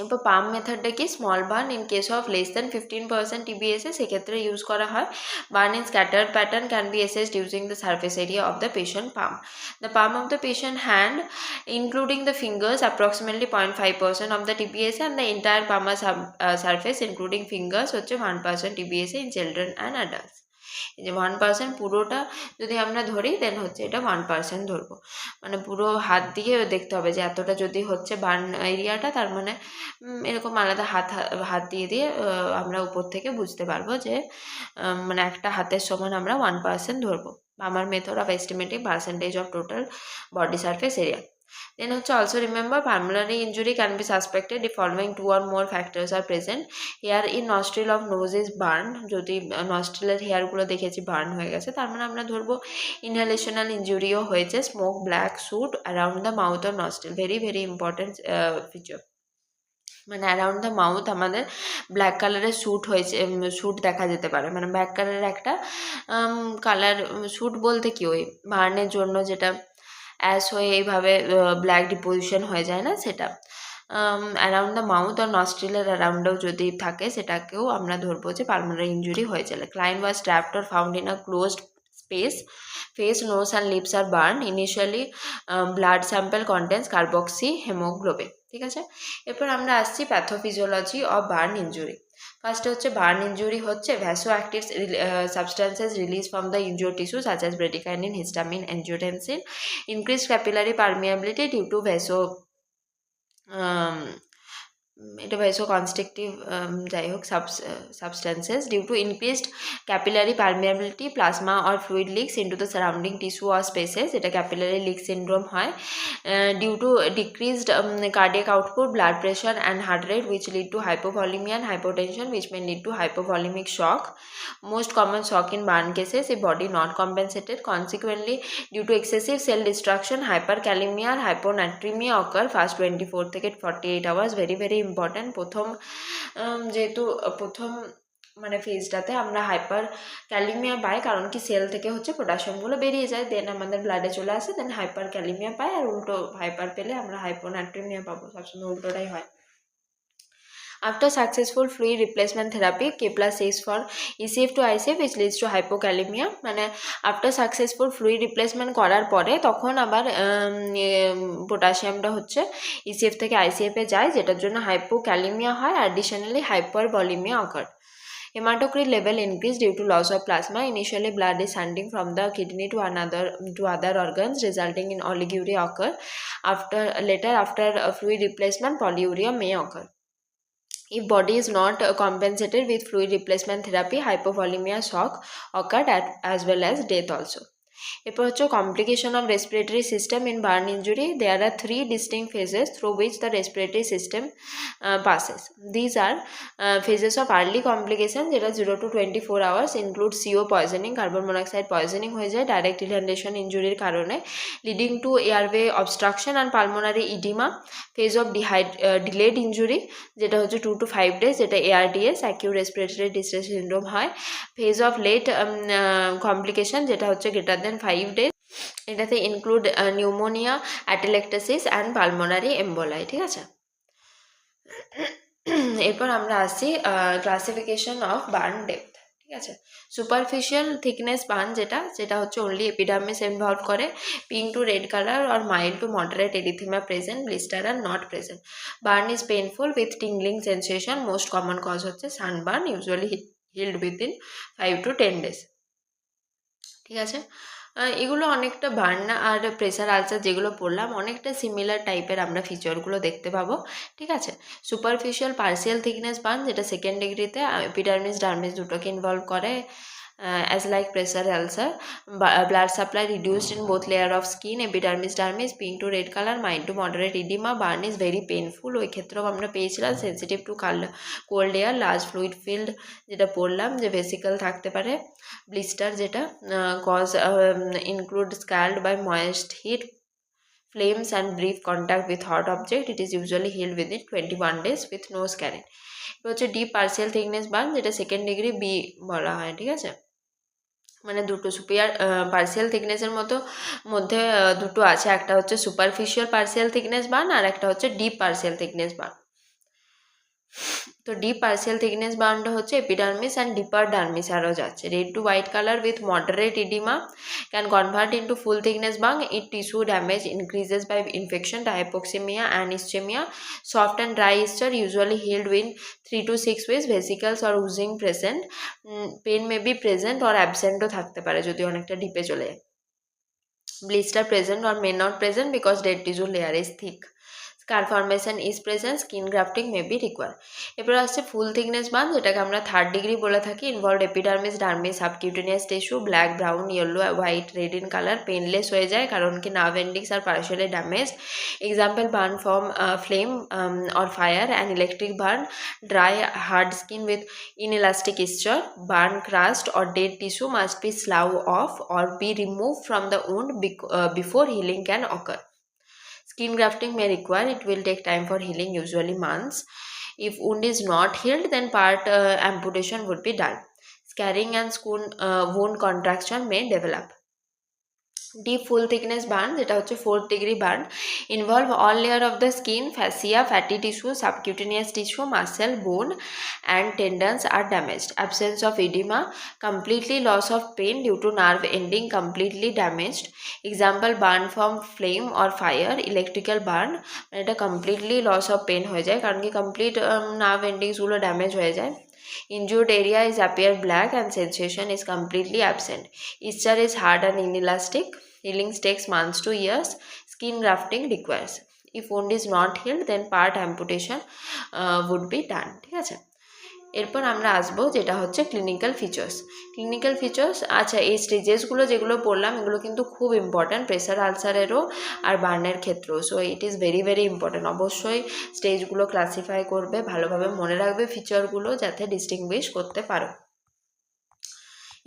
A: এরপর পাম মেথডটা কি? Small burn in case of less than 15% টিবিএসএ সেক্ষেত্রে ইউজ করা হয়। Burn in scattered pattern can be assessed using the surface area of the patient palm. The palm of the patient hand including the fingers approximately 0.5% of the TBSA, and the entire palmar surface including fingers হচ্ছে 1% TBSA in children and adults। এই যে 1% পুরোটা যদি আমরা ধরি দেন হচ্ছে এটা 1% ধরবো, মানে পুরো হাত দিয়ে দেখতে হবে যে এতটা যদি হচ্ছে বার্ন এরিয়াটা, তার মানে এরকম আলাদা হাত দিয়ে আমরা উপর থেকে বুঝতে পারবো যে মানে একটা হাতের সমান আমরা 1% ধরবো। আমার method of estimating percentage of total body surface area. Then also remember, pulmonary injury can be suspected if following 2 or more factors are present. Hair in nostril of nose is burned, যদি নস্ট্রিলের হেয়ারগুলো দেখেছি বার্ন হয়ে গেছে, তার মানে আমরা ধরবো ইনহেলেশনাল ইঞ্জুরিও হয়েছে। Smoke, black soot around the mouth or nostril, very very important feature, মানে অ্যারাউন্ড দ্য মাউথ আমাদের ব্ল্যাক কালারের স্যুট হয়েছে, স্যুট দেখা যেতে পারে, মানে ব্ল্যাক কালারের একটা কালার, স্যুট বলতে কি ওই বার্নের জন্য যেটা অ্যাশ হয়ে এইভাবে ব্ল্যাক ডিপোজিশন হয়ে যায় না, সেটা অ্যারাউন্ড দ্য মাউথ আর নস্ট্রিলের অ্যারাউন্ডেও যদি থাকে সেটাকেও আমরা ধরবো যে পালমোনারি ইঞ্জুরি হয়েছে। Client was trapped or found in a closed space, face, nose and lips are burned. Initially blood sample contains carboxy hemoglobin। ঠিক আছে, এরপর আমরা আসছি প্যাথোফিজিওলজি অফ বার্ন ইঞ্জুরি। ফার্স্টে হচ্ছে বার্ন ইঞ্জুরি হচ্ছে vasoactive substances release from the injured tissue such as bradykinin, histamine, angiotensin, increase capillary permeability due to vaso এটা vasoconstrictive যাই হোক substances due to increased capillary permeability, plasma or fluid leaks into the surrounding tissue or spaces, এটা capillary leak syndrome হয় due to decreased cardiac output, blood pressure and heart rate which lead to hypovolemia and hypotension which may lead to hypovolemic shock. Most common shock in burn cases if body not compensated. Consequently, due to excessive cell destruction, hyperkalemia or hyponatremia occur first 24 থেকে 48 hours. very very important. যেহেতু প্রথম মানে ফেজটাতে আমরা হাইপার ক্যালিমিয়া পাই, কারণ কি সেল থেকে হচ্ছে পটাশিয়ামগুলো বেরিয়ে যায়, দেন আমাদের ব্লাডে চলে আসে, দেন হাইপার ক্যালিমিয়া পাই, আর উল্টো হাইপার পেলে আমরা হাইপোনাট্রিমিয়া পাবো, সবসময় উল্টোটাই হয়। After successful fluid replacement therapy, K+6 for ECF to ICF which leads to hypokalemia, মানে after successful fluid replacement করার পরে তখন আবার পটাশিয়ামটা হচ্ছে ECF থেকে ICF এ যায়, যেটার জন্য hypokalemia হয়, additionally hypervolemia occurred. Hematocrit level increased due to loss of plasma. Initially blood is sending from the kidney to other organs resulting in oliguria occur. After fluid replacement polyuria may occur. If body is not compensated with fluid replacement therapy, hypovolemia shock occurred as well as death also. এরপর হচ্ছে complication of respiratory system in burn injury. There are 3 distinct phases through which the respiratory system passes. These are phases of early complication, যেটা 0 to 24 hours, include CO poisoning, carbon monoxide poisoning হয়ে যায় ডাইরেক্ট ইনহেলেশন ইঞ্জুরির কারণে, leading to airway obstruction and pulmonary oedema. Phase of delayed injury, যেটা হচ্ছে 2 to 5 days, যেটা ARDS acute respiratory distress syndrome হয়। ফেজ অফ লেট কমপ্লিকেশন, যেটা হচ্ছে greater than 5 days, এটাতে include pneumonia, atelectasis and pulmonary emboli. ঠিক আছে, এরপর আমরা আসি ক্লাসিফিকেশন অফ বার্ন ডেপথ। ঠিক আছে, সুপারফিশিয়াল থিকনেস বার্ন যেটা হচ্ছে অনলি এপিডার্মিস ইনভলভ করে, pink to red colour or mild to moderate erythema present, blister are not present. Burn is painful with tingling sensation, most common cause হচ্ছে sunburn, usually healed within 5 to 10 days। ঠিক আছে, এগুলো অনেকটা বার্ন আর প্রেসার আলসার যেগুলো পড়লাম অনেকটা সিমিলার টাইপের আমরা ফিচারগুলো দেখতে পাবো। ঠিক আছে, সুপারফিশিয়াল পার্সিয়াল থিকনেস বার্ন, যেটা সেকেন্ড ডিগ্রিতে এপিডার্মিস ডার্মিস দুটোকে ইনভলভ করে, as like pressure ulcer, blood supply reduced in both layer of skin, epidermis dermis, pink to red color, mild to moderate edema, burn is very painful। ওই ক্ষেত্রেও আমরা পেয়েছিলাম sensitive to cold air, large fluid field যেটা পড়লাম যে ভেসিকল থাকতে পারে, ব্লিস্টার যেটা cause include scald by moist heat, flames and brief contact with hot object, it is usually healed within 21 days with no scarring। এটা হচ্ছে ডিপ পার্সিয়াল থিকনেস বার্ন, যেটা সেকেন্ড ডিগ্রি বি বলা হয়। ঠিক আছে, মানে দুটো সুপিয়ার পার্সিয়াল থিকনেসের মধ্যে দুটো আছে, একটা হচ্ছে সুপারফিশিয়াল পার্সিয়াল থিকনেস বার্ন আর একটা হচ্ছে ডিপ পার্সিয়াল থিকনেস বার্ন। তো ডিপ পার্সিয়াল থিকনেস বার্নটা হচ্ছে এপিডার্মিস অ্যান্ড ডিপার ডার্মিস আরও যাচ্ছে, red to white colour with moderate edema, can convert into full thickness burn it tissue damage increases by infection, hypoxemia and ischemia, soft and dry isture usually healed within 3 to 6 weeks, vesicles or oozing present, pain may be present or absent ও থাকতে পারে যদি অনেকটা ডিপে চলে যায়, blister present or may not present because dead tissue layer is thick, scar formation is present, skin grafting may be required। এরপর আসছে ফুল থিকনেস বার্ন, যেটাকে আমরা থার্ড ডিগ্রি বলে থাকি, involve epidermis dermis subcutaneous tissue, black brown yellow white red in colour, painless হয়ে যায় কারণ কি nerve endings are partially damage. Example burn from flame or fire and electric burn, dry hard skin with inelastic isture, burn crust or dead tissue must be slough off or be removed from the wound before healing can occur। Skin grafting may require, it will take time for healing, usually months। If wound is not healed, then part amputation would be done। Scarring and wound contraction may develop। Deep full thickness burn, যেটা হচ্ছে 4th degree burn, involve all layer of the skin, fascia, fatty tissue, subcutaneous tissue, muscle, bone and tendons are damaged, absence of oedema, completely loss of pain due to nerve ending completely damaged. Example burn from flame or fire, electrical burn, মানে এটা কমপ্লিটলি লস অফ পেন হয়ে যায় কারণ কি কমপ্লিট নার্ভ এন্ডিংসগুলো ড্যামেজ হয়ে যায়। Injured area is appear black and sensation is completely absent. Isture is hard and inelastic. Healing takes months to years. Skin grafting requires। If wound is not healed, then part amputation would be done। ঠিক আছে, এরপর আমরা আসবো যেটা হচ্ছে ক্লিনিক্যাল ফিচার্স। আচ্ছা, এই স্টেজেসগুলো যেগুলো পড়লাম এগুলো কিন্তু খুব ইম্পর্ট্যান্ট প্রেসার আলসারেরও আর বার্নের ক্ষেত্রেও। So it is very very important. অবশ্যই স্টেজগুলো ক্লাসিফাই করবে, ভালোভাবে মনে রাখবে ফিচারগুলো যাতে ডিস্টিংগুইশ করতে পারো।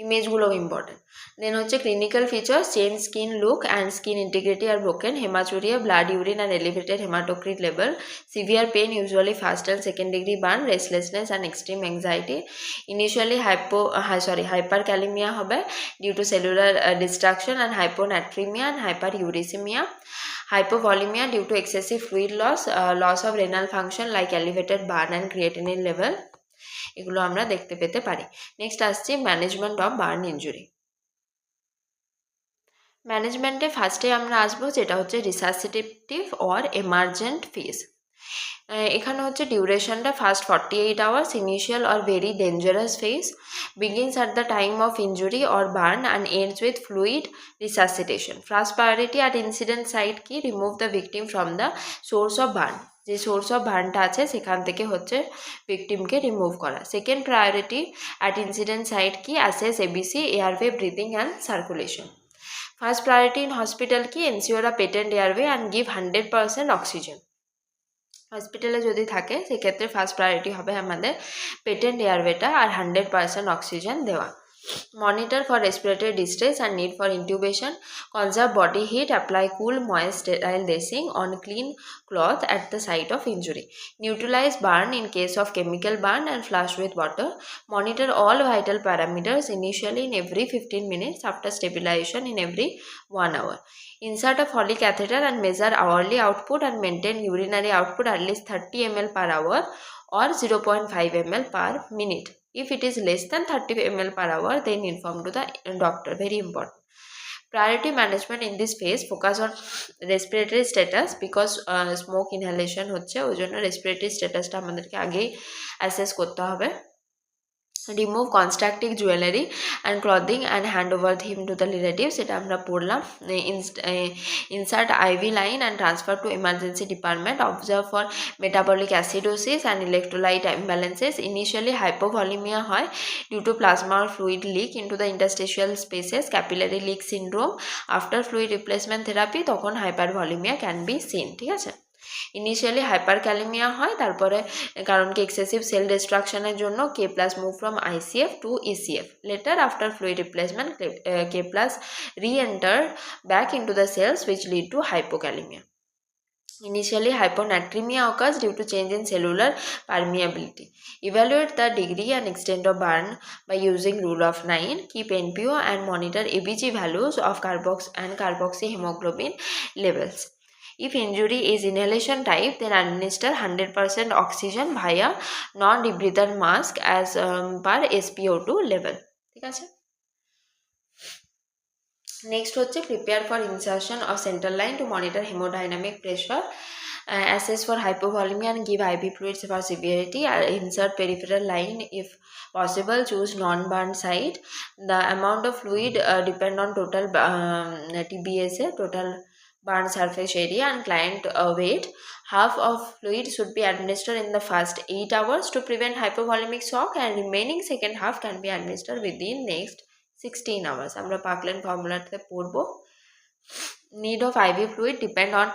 A: ইমেজগুলোও ইম্পর্টেন্ট। দেন হচ্ছে clinical features, change skin look and skin integrity are broken, haematuria, blood urine and elevated haematocrit level, severe pain usually first and second degree burn, restlessness and extreme anxiety. Initially hyperkalaemia হবে due to cellular destruction and hyponatraemia and hyperuricaemia. Hypovolemia due to excessive fluid loss of renal function like elevated burn and creatinine level, এগুলো আমরা দেখতে পেতে পারি। নেক্সট আসছে ম্যানেজমেন্ট অফ বার্ন ইঞ্জুরি। ম্যানেজমেন্টে ফার্স্টে আমরা আসবো যেটা হচ্ছে রিসাসিটেটিভ অর এমার্জেন্ট ফেজ। এখানে হচ্ছে ডিউরেশনটা first 48 hours, initial or very dangerous phase, begins at the time of injury or burn and ends with fluid resuscitation. First priority at incident site কি, remove the victim from the source of burn, যে সোর্স অফ বার্নটা আছে সেখান থেকে হচ্ছে ভিকটিমকে রিমুভ করা। Second priority at incident site কি, assess ABC, airway, breathing and circulation. First priority in hospital কি, ensure a patent airway and give 100% oxygen. হসপিটালে যদি থাকে সেক্ষেত্রে ফার্স্ট প্রায়োরিটি হবে আমাদের পেটেন্ট এয়ারওয়েটা আর 100% অক্সিজেন দেওয়া। Monitor for respiratory distress and need for intubation. Conserve body heat. Apply cool, moist, sterile dressing on clean cloth at the site of injury. Neutralize burn in case of chemical burn and flush with water. Monitor all vital parameters initially in every 15 minutes, after stabilization in every 1 hour. Insert a Foley catheter and measure hourly output and maintain urinary output at least 30 ml per hour or 0.5 ml per minute. If it is less than 30 ml per hour, then inform to the doctor. Very important. Priority management in this phase focus on respiratory status, because smoke inhalation হচ্ছে, ওই জন্য respiratory statusটা আমাদেরকে আগেই assess করতে হবে। Remove constructive jewelry and clothing and hand over him to the relatives, এটা আমরা পড়লাম। Insert IV line and transfer to emergency department. Observe for metabolic acidosis and electrolyte imbalances. Initially hypovolemia হয় due to plasma or fluid leak into the interstitial spaces, capillary leak syndrome. After fluid replacement therapy তখন hypervolemia can be seen, ঠিক আছে। ইনিশিয়ালি হাইপারক্যালেমিয়া হয়, তারপরে কারণ কি এক্সেসিভ সেল ডিস্ট্রাকশনের জন্য K plus move from ICF to ECF. Later after fluid replacement K plus re-enter back into the cells which lead to hypokalemia. Initially hyponatremia occurs due to change in cellular permeability. Evaluate the degree and extent of burn by using rule of 9. Keep NPO and monitor ABG values of carboxyhemoglobin levels. If injury is inhalation type, then administer 100% oxygen via non-rebreather mask as per SpO2 level. ঠিক আছে। Next হচ্ছে prepare for insertion of central line to monitor hemodynamic pressure. Assess for hypovolemia and give IV fluids for severity. Insert peripheral line if possible. Choose non-burn site. The amount of fluid depend on total TBSA, total burn surface area, and client weight. Half of fluid should be administered in the first 8 hours to prevent hypovolemic shock, and remaining second half can be administered within next 16 hours. আমরা পাকলেন ফর্মুলাতে পড়ব। Need of IV fluid depend on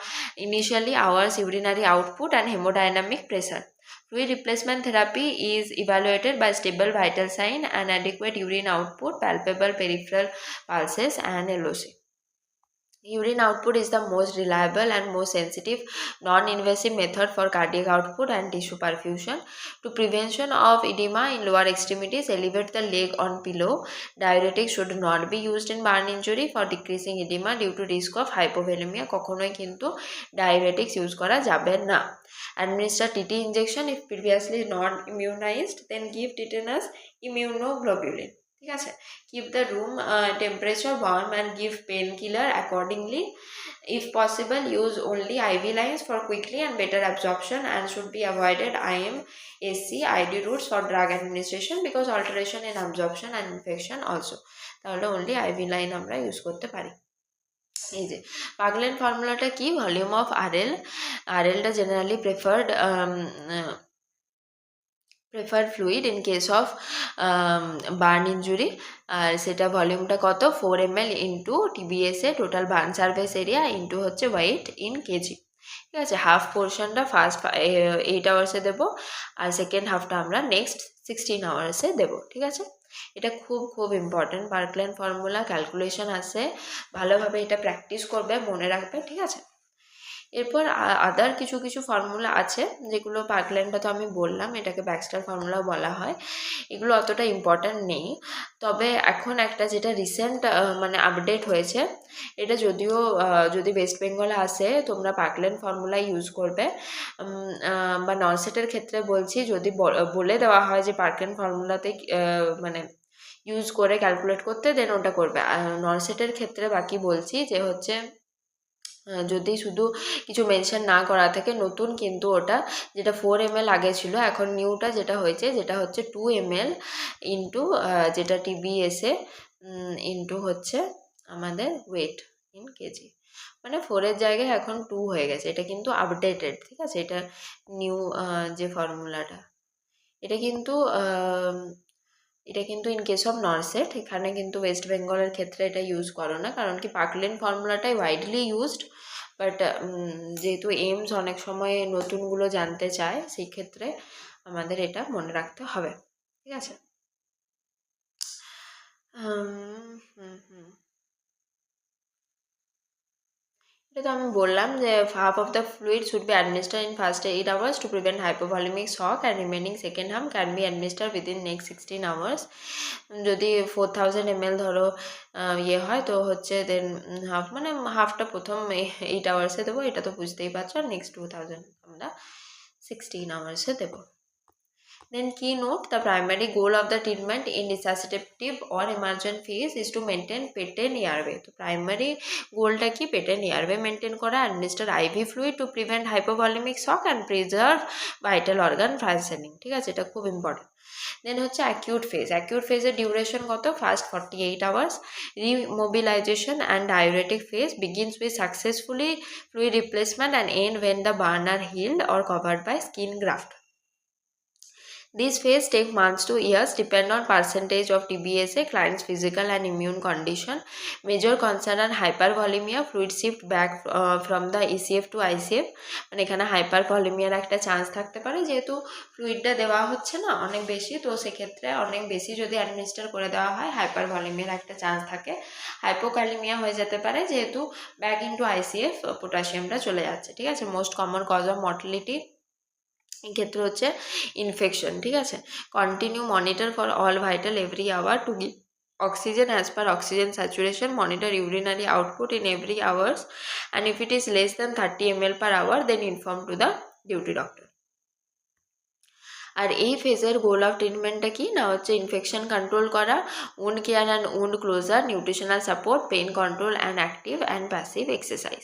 A: initially hours urinary output and hemodynamic pressure. Fluid replacement therapy is evaluated by stable vital sign and adequate urine output, palpable peripheral pulses, and LOC. Urine output is the most reliable and most sensitive non-invasive method for cardiac output and tissue perfusion. To prevention of edema in lower extremities, elevate the leg on pillow. Diuretics should not be used in burn injury for decreasing edema due to risk of hypovolemia. কখনোই কিন্তু diuretics use করা যাবে না। Administer TT injection if previously not immunized, then give tetanus immunoglobulin. ঠিক আছে। Keep the room temperature warm and give painkiller accordingly. If possible, use only IV lines for quickly and better absorption, and should be avoided AIIMS ID routes for drug administration because alteration in absorption and infection also. তাহলে only IV line আমরা ইউজ করতে পারি। এই যে পাগলেন ফর্মুলাটা কি, ভলিউম অফ আরএলটা generally preferred fluid in case of burn injury, আর সেটা ভলিউমটা কত 4 ml into TBSA total burn surface area into হচ্ছে ওয়েট ইন কেজি। ঠিক আছে। হাফ পোর্শনটা ফার্স্ট 8 আওয়ার্সে দেবো আর সেকেন্ড হাফটা আমরা নেক্সট 16 আওয়ার্সে দেবো। ঠিক আছে। এটা খুব ইম্পর্টেন্ট পার্কল্যান্ড ফর্মুলা, ক্যালকুলেশন আছে, ভালোভাবে এটা প্র্যাকটিস করবে, মনে রাখবে। ঠিক আছে। এরপর আদার কিছু ফর্মুলা আছে যেগুলো পার্কল্যান্ডটা তো আমি বললাম, এটাকে ব্যাক্সটার ফর্মুলাও বলা হয়, এগুলো অতটা ইম্পর্ট্যান্ট নেই। তবে এখন একটা যেটা রিসেন্ট মানে আপডেট হয়েছে, এটা যদিও যদি ওয়েস্ট বেঙ্গলে আসে তোমরা পার্কল্যান্ড ফর্মুলা ইউজ করবে, বা নরসেটের ক্ষেত্রে বলছি যদি বলে দেওয়া হয় যে পার্কল্যান্ড ফর্মুলাতে মানে ইউজ করে ক্যালকুলেট করতে, দেন ওটা করবে। নরসেটের ক্ষেত্রে বাকি বলছি যে হচ্ছে যদি শুধু কিছু মেনশন না করা থাকে নতুন, কিন্তু ওটা যেটা 4 ml আগে ছিল, এখন নিউটা যেটা হয়েছে যেটা হচ্ছে 2 ml ইন্টু যেটা TBSA ইন্টু হচ্ছে আমাদের ওয়েট ইন কেজি, মানে 4-এর জায়গায় এখন 2 হয়ে গেছে। এটা কিন্তু আপডেটেড, ঠিক আছে, এটা নিউ যে ফর্মুলাটা, এটা কিন্তু ইন কেস অফ নরসেট, এখানে কিন্তু ওয়েস্ট বেঙ্গলের ক্ষেত্রে এটা ইউজ করো না, কারণ কি পাকলেন ফর্মুলাটাই ওয়াইডলি ইউজড, বাট যেহেতু এইমস অনেক সময় নতুনগুলো জানতে চায়, সেই ক্ষেত্রে আমাদের এটা মনে রাখতে হবে, ঠিক আছে। এটা তো আমি বললাম যে half of the fluid should be administered in first 8 hours to prevent hypovolemic shock, and remaining second half can be administered within next 16 hours. যদি 4000 ml ধরো ইয়ে হয় তো হচ্ছে দেন হাফ, মানে হাফটা প্রথম 8 আওয়ার্সে দেবো, এটা তো বুঝতেই পারছো, আর নেক্সট 2000 আমরা 16 আওয়ার্সে দেবো। Then keynote, the primary goal of the treatment in resuscitative or emergent phase is to maintain patent airway. তো primary goalটা কি? patent airway maintain করা, administer IV fluid to prevent hypovolemic shock and preserve vital organ functioning, ঠিক আছে, এটা খুব ইম্পর্টেন্ট। দেন হচ্ছে অ্যাকিউট ফেজ। অ্যাকিউট ফেজের ডিউরেশন কত? First 48 hours. Remobilisation and diuretic phase begins with successfully fluid replacement and end when the burn are healed or covered by skin graft. This phase takes months to years, depend on percentage of TBSA, client's physical and immune condition. Major concern are hypervolemia, fluid shift back from the ECF to ICF, মানে এখানে হাইপারভলিমিয়ার একটা চান্স থাকতে পারে, যেহেতু ফ্লুইডটা দেওয়া হচ্ছে না অনেক বেশি, তো সেক্ষেত্রে অনেক বেশি যদি অ্যাডমিনিস্টার করে দেওয়া হয় হাইপারভলিমিয়ার একটা চান্স থাকে। হাইপোক্যালিমিয়া হয়ে যেতে পারে, যেহেতু ব্যাক ইন্টু ICF পটাশিয়ামটা চলে যাচ্ছে, ঠিক আছে। Most common cause of mortality ক্ষেত্রে হচ্ছে ইনফেকশন, ঠিক আছে। Continue monitor for all vital every hour to give oxygen as per oxygen saturation, monitor urinary output in every hours, and if it is less than 30 ml per hour then inform to the duty doctor. আর এই ফেজের গোল অফ ট্রিটমেন্টটা কি না হচ্ছে ইনফেকশন কন্ট্রোল করা, wound care and wound closure, nutritional support, pain control and active and passive exercise.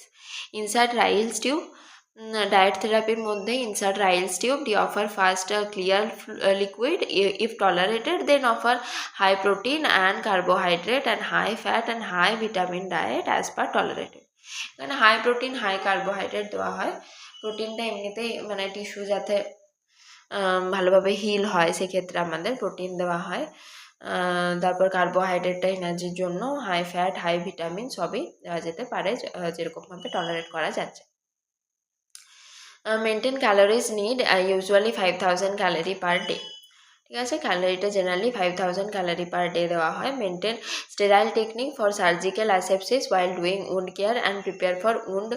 A: Insert Ryles tube, diet থেরাপির মধ্যে insert Ryles tube, the offer first clear liquid, if tolerated then offer high protein and carbohydrate and high fat and high vitamin diet as per tolerated. এখানে হাই প্রোটিন হাই কার্বোহাইড্রেট দেওয়া হয়। প্রোটিনটা এমনিতেই মানে টিস্যু যাতে ভালোভাবে হিল হয় সেক্ষেত্রে আমাদের প্রোটিন দেওয়া হয়। তারপর কার্বোহাইড্রেটটা এনার্জির জন্য, হাই ফ্যাট হাই ভিটামিন সবই দেওয়া যেতে পারে যেরকমভাবে টলারেট করা যাচ্ছে। Maintain calories need usually 5000 calorie per day, ঠিক আছে। ক্যালোরিটা জেনারেলি 5000 ক্যালোরি পার ডে দেওয়া হয়। Maintain sterile technique for surgical asepsis while doing wound care and prepare for wound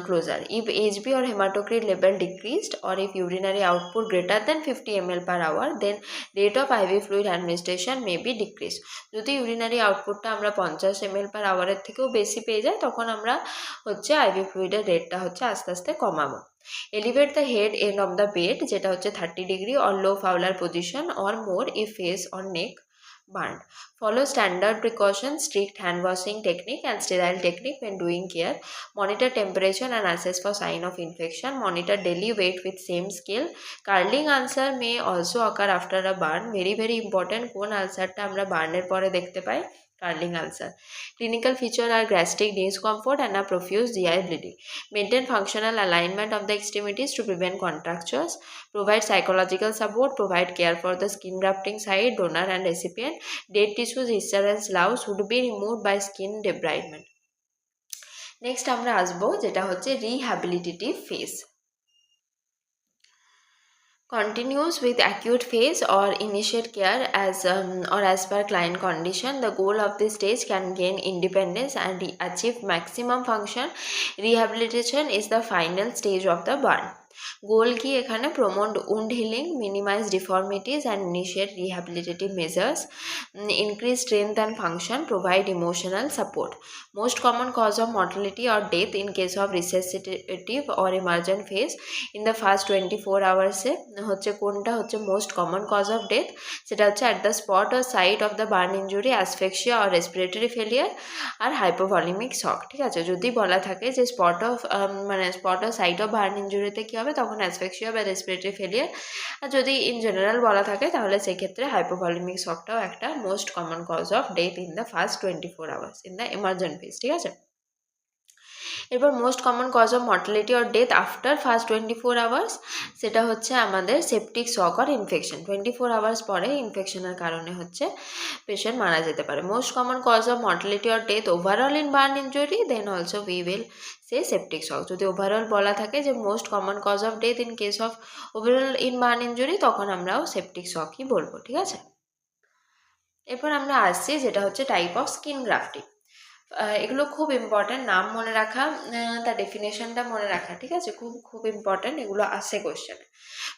A: closure. If HB or hematocrit level decreased or if urinary output greater than 50 ml per hour then rate of IV fluid administration may be decreased. যদি ইউরিনারি আউটপুটটা আমরা 50 ml per hour থেকেও বেশি পেয়ে যাই তখন আমরা হচ্ছে IV ফ্লুইডের রেটটা হচ্ছে আস্তে আস্তে কমাবো। Elevate the head end of the bed, যেটা হচ্ছে 30 degree or low Fowler position or more if face or neck burned. Follow standard precautions, strict hand washing technique and sterile technique when doing care. Monitor temperature and assess for sign of infection. Monitor daily weight with same scale. Curling ulcer may also occur after a burn. Very important, কোন আলসারটা আমরা বার্নের পরে দেখতে পাই? Curling ulcer. Clinical feature are gastric discomfort and a profuse GI bleeding. Maintain functional alignment of the extremities to prevent contractures. Provide psychological support. Provide care for the skin grafting site, donor and recipient. Dead tissues, hysterectomy loughs should be removed by skin debridement. Next আমরা আসবো যেটা হচ্ছে rehabilitative phase. Continues with acute phase or initiate care as per client condition. The goal of this stage can gain independence and achieve maximum function. Rehabilitation is the final stage of the burn. Goal কি এখানে? Promote wound healing, minimise deformities and initiate rehabilitative measures, increase strength and function, provide emotional support. Most common cause of mortality or death in case of resuscitative or emergent phase in the first 24 আওয়ার্সে হচ্ছে কোনটা হচ্ছে most common cause of death? সেটা হচ্ছে at the spot or site of the burn injury, asphyxia or respiratory failure আর হাইপোভলিমিক শক। ঠিক আছে, যদি বলা থাকে যে spot of site of burn ইঞ্জুরিতে কী হবে, তখন অ্যাসফেক্সিয়া বা রেসপিরেটরি ফেলিয়ার। আর যদি ইন জেনারেল বলা থাকে তাহলে সেক্ষেত্রে হাইপোভলিমিক শকটাও একটা most common cause of death in the first 24 hours in the emergent phase. ঠিক আছে, এরপর most common cause of mortality or death after first 24 hours, সেটা হচ্ছে আমাদের septic shock or infection. 24 hours পরে ইনফেকশনের কারণে হচ্ছে পেশেন্ট মারা যেতে পারে। Most common cause of mortality or death overall in burn injury, then also we will say septic shock. যদি ওভারঅল বলা থাকে যে most common cause of death in case of overall in burn injury, তখন আমরাও সেপটিক শকই বলবো। ঠিক আছে, এরপর আমরা আসছি যেটা হচ্ছে টাইপ অফ স্কিন গ্রাফটিং। এগুলো খুব ইম্পর্ট্যান্ট, নাম মনে রাখা, তার ডেফিনেশনটা মনে রাখা। ঠিক আছে, খুব ইম্পর্ট্যান্ট, এগুলো আসে কোশ্চেনে।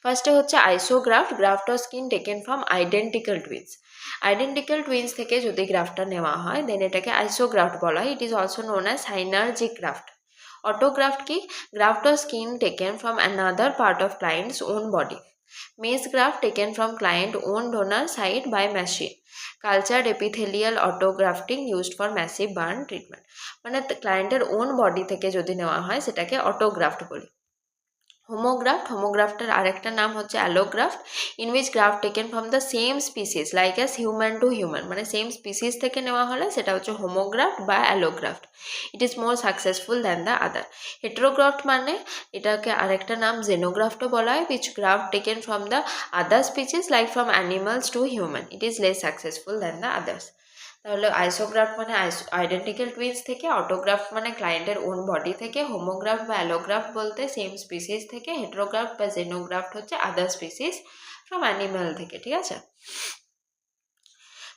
A: ফার্স্টে হচ্ছে isograft, graft of skin taken from identical twins. Identical twins থেকে যদি গ্রাফটটা নেওয়া হয় দেন এটাকে আইসোগ্রাফট বলা হয়। It is also known as synergic graft. Autograft কি? Graft of skin taken from another part of client's own body. Maze graft taken from client own donor side by machine. Cultured epithelial autografting used for massive burn treatment. মানে ক্লায়েন্টের ওন বডি থেকে যদি নেওয়া হয় সেটাকে অটোগ্রাফট বলি। হোমোগ্রাফট, হোমোগ্রাফটের আরেকটা নাম হচ্ছে allograft, in which graft taken from the same species like as human to human, মানে সেম স্পিসিস থেকে নেওয়া হলে সেটা হচ্ছে হোমোগ্রাফট বা allograft. It is more successful than the other. Heterograft মানে এটাকে আরেকটা নাম জেনোগ্রাফটও বলা হয়, which graft taken from the other species like from animals to human. It is less successful than the others. তাহলে আইসোগ্রাফট মানে আইডেন্টিক্যাল টুইন্স থেকে, অটোগ্রাফট মানে ক্লায়েন্টের ওন বডি থেকে, হোমোগ্রাফট বা অ্যালোগ্রাফট বলতে সেম স্পিসিস থেকে, হেটেরোগ্রাফট বা জেনোগ্রাফট হচ্ছে আদার স্পিসিস ফ্রম অ্যানিমাল থেকে। ঠিক আছে,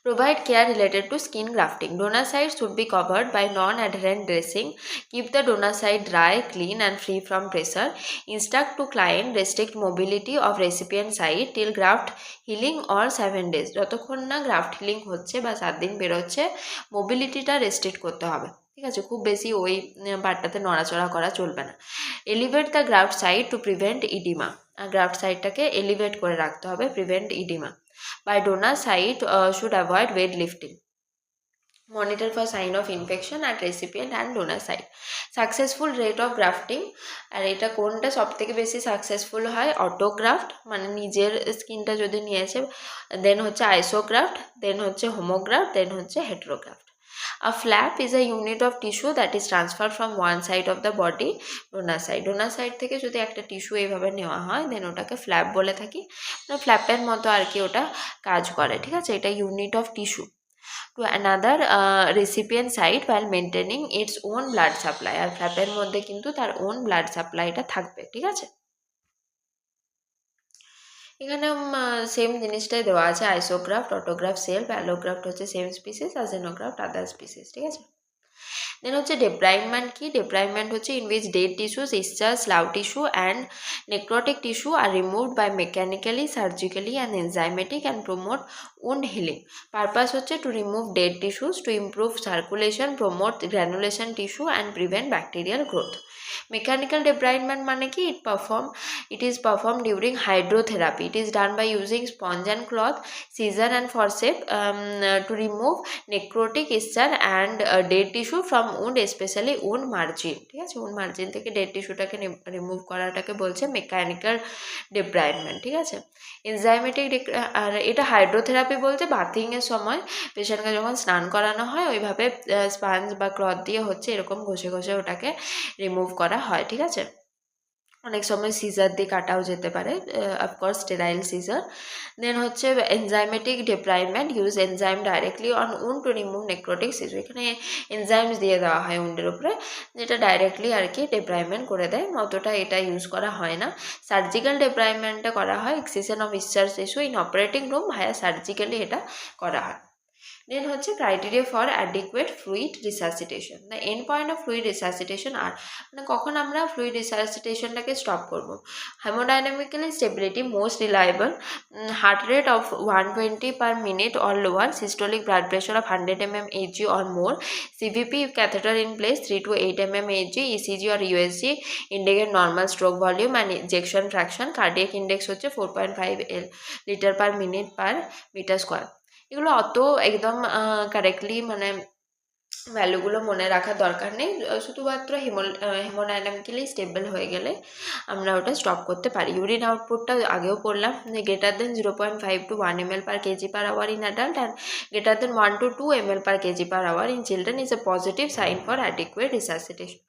A: provide care related to skin grafting. Donor site should be covered by non-adherent dressing. Keep the donor site dry, clean and free from pressure. Instruct to client restrict mobility of recipient site till graft healing or 7 days. যতক্ষণ না গ্রাফট হিলিং হচ্ছে বা 7 দিন বেরোচ্ছে মোবিলিটিটা রেস্ট্রিক্ট করতে হবে। ঠিক আছে, খুব বেশি ওই পার্টটাতে নড়াচড়া করা চলবে না। Elevate the graft site to prevent oedema. Graft সাইটটাকে এলিভেট করে রাখতে হবে, prevent oedema. By donor site should avoid weight lifting. Monitor for sign of infection at recipient and donor site. Successful rate of grafting, আর এটা কোনটা সব থেকে বেশি সাকসেসফুল হয়? অটোগ্রাফট মানে নিজের স্কিনটা যদি নিয়েছে, দেন হচ্ছে আইসোগ্রাফট, দেন হচ্ছে হোমোগ্রাফট, দেন হচ্ছে হেটেরোগ্রাফট। A flap is a unit of tissue that is transferred from one side of the body, donor side. donor side থেকে যদি একটা টিস্যু এইভাবে নেওয়া হয় দেন ওটাকে ফ্ল্যাপ বলে থাকি। ফ্ল্যাপের মতো আর কি ওটা কাজ করে। ঠিক আছে, এটা unit of tissue to another recipient site while maintaining its own blood supply। আর ফ্ল্যাপের মধ্যে কিন্তু তার ওন ব্লাড সাপ্লাইটা থাকবে। ঠিক আছে, এখানে সেম জিনিসটাই দেওয়া আছে, আইসোগ্রাফট, অটোগ্রাফট সেলফ, অ্যালোগ্রাফট হচ্ছে সেম স্পিসিস আর জেনোগ্রাফট আদার স্পিসিস। ঠিক আছে, দেন হচ্ছে ডেপ্রাইভমেন্ট কি? ডেপ্রাইভমেন্ট হচ্ছে in which dead tissues, eschar, slough tissue and necrotic tissue are removed by mechanically, surgically and enzymatic and promote wound healing. Purpose হচ্ছে to remove dead tissues, to improve circulation, promote granulation tissue and prevent bacterial growth. Mechanical debridement মানে কি? it is performed during hydrotherapy. It is done by using sponge and cloth, scissor and forceps to remove necrotic, ischial and dead tissue from wound, especially wound margin. ঠিক আছে, wound margin থেকে ডেড টিস্যুটাকে রিমুভ করাটাকে বলছে মেকানিক্যাল ডেপ্রাইভমেন্ট। ঠিক আছে, এনজাইমেটিক, আর এটা হাইড্রোথেরাপি বলতে বাথিংয়ের সময় পেশেন্টকে যখন স্নান করানো হয় ওইভাবে স্পঞ্জ বা ক্লথ দিয়ে হচ্ছে এরকম ঘষে ঘষে ওটাকে রিমুভ করা হয়। ঠিক আছে, অনেক সময় সিজার দিয়ে কাটাও যেতে পারে, অফকোর্স স্টেরাইল সিজার। দেন হচ্ছে enzymatic debridement, use enzyme directly on wound to remove necrotic tissue. এখানে এনজাইমস দিয়ে দেওয়া হয় উন্ডের উপরে, যেটা ডাইরেক্টলি আর কি ডেপ্রাইভমেন্ট করে দেয়, অতটা এটা ইউজ করা হয় না। সার্জিক্যাল ডেপ্রাইভমেন্টটা করা হয়, excision of eschar tissue in operating room via surgically এটা করা হয়। দেন হচ্ছে criteria for adequate fluid resuscitation. The end point of fluid resuscitation are মানে কখন আমরা ফ্লুইড রিসাসিটেশনটাকে স্টপ করবো। Haemodynamically stability, most reliable, heart rate of 120 per minute or lower, systolic blood pressure of 100 mmHg or more, CVP catheter in place 3 to 8 mmHg, ECG or USG indicate normal stroke volume and ejection fraction, cardiac index হচ্ছে 4.5 liter per minute per meter square। এগুলো অত একদম কারেক্টলি মানে ভ্যালুগুলো মনে রাখার দরকার নেই, শুধুমাত্র হেমোডাইনামিক্যালি স্টেবল হয়ে গেলে আমরা ওটা স্টপ করতে পারি। ইউরিন আউটপুটটা আগেও পড়লাম, greater than 0.5 to 1 ml per kg per hour in adult and greater than 1 to 2 ml per kg per hour in children is a positive sign for adequate resuscitation।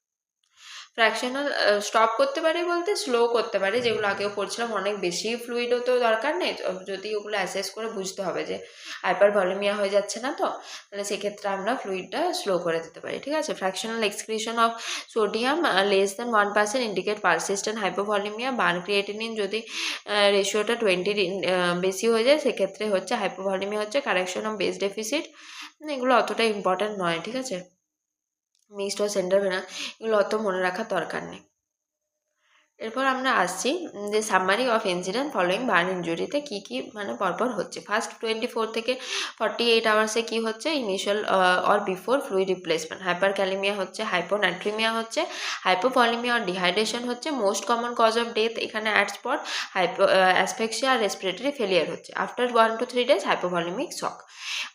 A: Fractional stop করতে পারে বলতে স্লো করতে পারে, যেগুলো আগেও পড়ছিলাম। অনেক বেশি ফ্লুইডও তো দরকার নেই, যদি ওগুলো অ্যাসেস করে বুঝতে হবে যে হাইপার ভলিউমিয়া হয়ে যাচ্ছে না, তো তাহলে সেক্ষেত্রে আমরা ফ্লুইডটা স্লো করে দিতে পারি, ঠিক আছে। Fractional excretion of sodium less then 1% indicate persistent hypovolaemia. Burn creatinine যদি রেশিওটা 20 বেশি হয়ে যায় সেক্ষেত্রে হচ্ছে হাইপোভলিউমিয়া হচ্ছে। কারেকশন অফ বেস ডেফিসিট, এগুলো অতটা ইম্পর্ট্যান্ট নয়, ঠিক আছে। মিক্সড ও সেন্টার ভেনা, এগুলো অত মনে রাখার দরকার নেই। এরপর আমরা আসছি যে summary of incident following burn ইঞ্জুরিতে কী কী মানে পরপর হচ্ছে। ফার্স্ট 24 থেকে 48 আওয়ার্সে কী হচ্ছে, initial or before fluid replacement. Hyperkalaemia হচ্ছে, হাইপোনাট্রিমিয়া হচ্ছে, হাইপোভলিমিয়া অর ডিহাইড্রেশন হচ্ছে। Most common cause of death এখানে অ্যাট স্পট অ্যাসফেক্সিয়া আর রেসপিরেটরি ফেলিয়ার হচ্ছে। After 1 to 3 days hypovolaemic shock.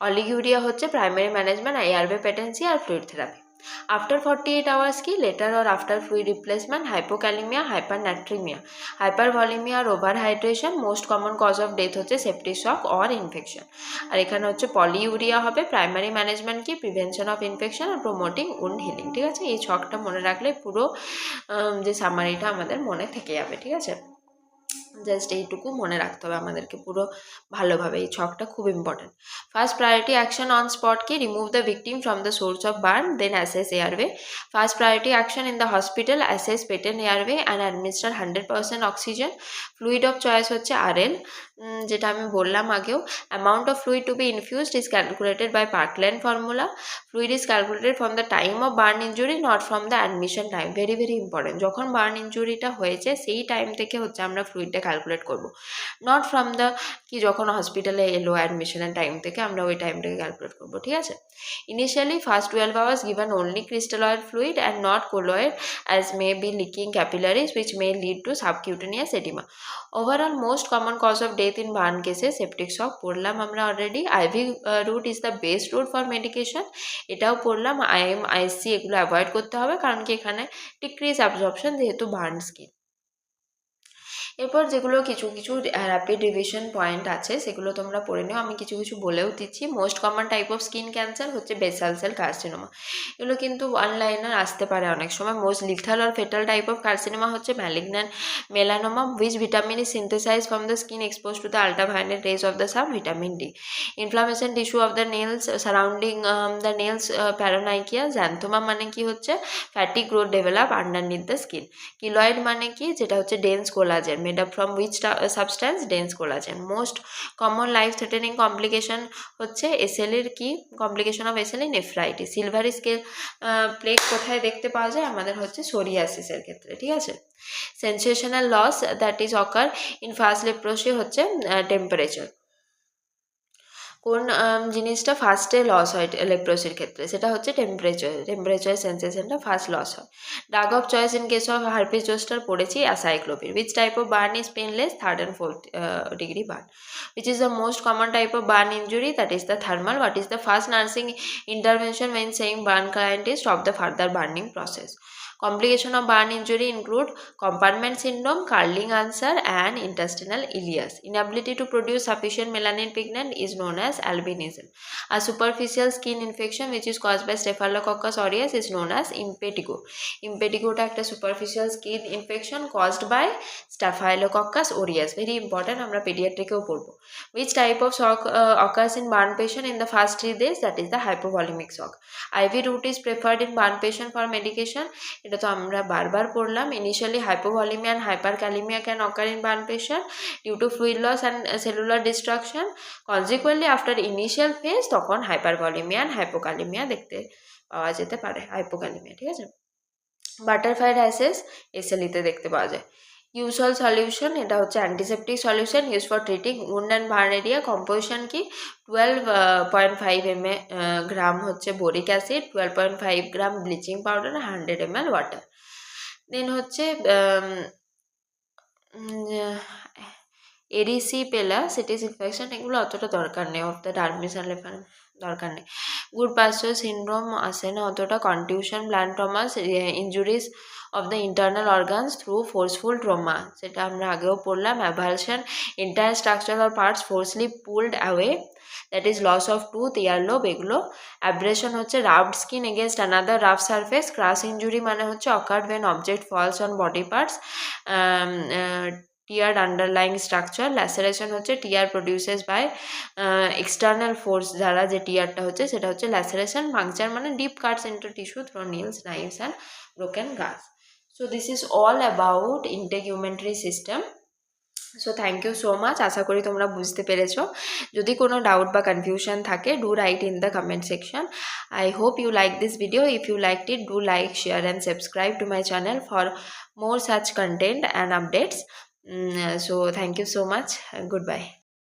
A: Oliguria হচ্ছে প্রাইমারি ম্যানেজমেন্ট, ARB পেটেন্সি আর ফ্লুইড থেরাপি। After 48 hours की later or after fluid replacement, hypokalemia, hypernatremia, hypervolemia or overhydration, most common cause of death হচ্ছে septic shock or infection। আর এখানে হচ্ছে পলিউরিয়া হবে, প্রাইমারি ম্যানেজমেন্ট কি প্রিভেনশন অফ ইনফেকশন আর প্রমোটিং উন্ড হিলিং, ঠিক আছে। এই ছকটা মনে রাখলে পুরো যে সামারিটা আমাদের মনে থেকে যাবে, ঠিক আছে। জাস্ট এইটুকু মনে রাখতে হবে আমাদেরকে পুরো ভালোভাবে, এই ছকটা খুব important. First priority action on spot কি remove the victim from the source of burn, then assess airway. First priority action in the hospital, assess patent airway and administer 100% oxygen. Fluid of choice হচ্ছে RL, যেটা আমি বললাম আগেও। Amount of fluid to be infused is calculated by Parkland formula. Fluid is calculated from the time of burn injury, not from the admission time. Very very important, যখন বার্ন ইঞ্জুরিটা হয়েছে সেই টাইম থেকে হচ্ছে আমরা ফ্লুইডটা ক্যালকুলেট করবো, নট ফ্রম দ্য কি যখন হসপিটালে এলো অ্যাডমিশনের টাইম থেকে আমরা ওই টাইমটাকে ক্যালকুলেট করবো, ঠিক আছে। Initially first 12 hours given only crystalloid fluid and not colloid as may be leaking capillaries which may lead to subcutaneous edema. Overall most common cause of death in burn cases septic shock পড়লাম আমরা already. IV route is the best route for medication, এটাও পড়লাম। IM IC এগুলো অ্যাভয়েড করতে হবে, কারণ কি এখানে ডিক্রিজ অ্যাবজর্পশন যেহেতু বার্ন স্কিন। এরপর যেগুলো কিছু কিছু র্যাপিড রিভিশন পয়েন্ট আছে সেগুলো তোমরা পড়ে নিও, আমি কিছু কিছু বলেও দিচ্ছি। Most common type of skin cancer হচ্ছে বেসাল সেল কার্সিনোমা, এগুলো কিন্তু ওয়ান লাইনার আসতে পারে অনেক সময়। মোস্ট লিথাল আর ফেটাল টাইপ অফ কার্সিনোমা হচ্ছে malignant melanoma, which vitamin is synthesise from the skin expose to the ultraviolet rays of the sun, vitamin D. Inflammation tissue of the nails surrounding the nails paronychia. Xanthoma মানে কি হচ্ছে fatty growth develop underneath the skin. Keloid মানে কি, যেটা হচ্ছে dense collagen, made up from which substance, dense collagen. Most common life threatening complication হচ্ছে SLE এর কি complication of SLE, nephritis. Silvery scale plague কোথায় দেখতে পাওয়া যায়, আমাদের হচ্ছে সোরিয়াসিসের ক্ষেত্রে, ঠিক আছে। Sensational loss that is occur in first leprosy হচ্ছে টেম্পারেচার। কোন জিনিসটা ফার্স্টে লস হয় লেপ্রোসির ক্ষেত্রে, সেটা হচ্ছে টেম্পারেচার সেন্সেশনটা ফার্স্ট লস হয়। Drug of choice in case of herpes zoster পড়েছি acyclovir. Which type of burn is painless, 3rd and 4th degree burn. Which is the most common type of burn injury, that is the thermal. What is the first nursing intervention when saying burn client is stop the further burning process? Complication of burn injury include compartment syndrome, curling ulcer and intestinal ileus. Inability to produce sufficient melanin pigment is known as albinism. A superficial skin infection which is caused by Staphylococcus aureus is known as impetigo. Impetigo টা একটা superficial skin infection caused by Staphylococcus aureus. Very important, আমরা pediatric-এও পড়বো। Which type of shock occurs in burn patient in the first 3 days, that is the hypovolemic shock. IV route is preferred in burn patient for medication, এটা তো আমরা বারবার পড়লাম। Initially hypovolaemia and hyperkalemia can occur in burn patient due to fluid loss and cellular destruction. Consequently, after after initial phase তখন হাইপারভলিমিয়া অ্যান্ড হাইপোকালিমিয়া দেখতে পাওয়া যেতে পারে, হাইপোকালিমিয়া, ঠিক আছে। বাটারফ্লাই রাইসেস এসএলইতে দেখতে পাওয়া যায়। ইউজুয়াল সলিউশন, এটা হচ্ছে antiseptic solution use for treating wound and burn area. Composition কি 12.5 গ্রাম হচ্ছে বোরিক অ্যাসিড, 12.5 গ্রাম ব্লিচিং পাউডার, 100 ml ওয়াটার। দেন হচ্ছে এরিসিপেলা সিটিস ইনফেকশন, এগুলো অতটা দরকার নেই, অফ দ্য ডার্মিসাল দরকার নেই। গুড পাস্টার সিনড্রোম আসে না অতটা। Contusion, blunt traumas, injuries of the internal organs through forceful trauma, সেটা আমরা আগেও পড়লাম। Avulsion, entire structural parts forcibly pulled away, that is loss of tooth, earlobe, এগুলো। অ্যাব্রেশন হচ্ছে roughed skin against another rough surface. Crush injury মানে হচ্ছে occurred when object falls on body parts. Tear underlying structure. Laceration হচ্ছে tear produces by external force দ্বারা যে টিয়ারটা হচ্ছে সেটা হচ্ছে ল্যাসারেশন। পাংচার মানে deep cuts into tissue through nails, knives and broken glass. So this is all about integumentary system. So thank you so much, আশা করি তোমরা বুঝতে পেরেছো। যদি কোনো ডাউট বা কনফিউশন থাকে, do write in the comment section. I hope you like this video. If you liked it, do like, share and subscribe to my channel for more such content and updates. So thank you so much. Goodbye.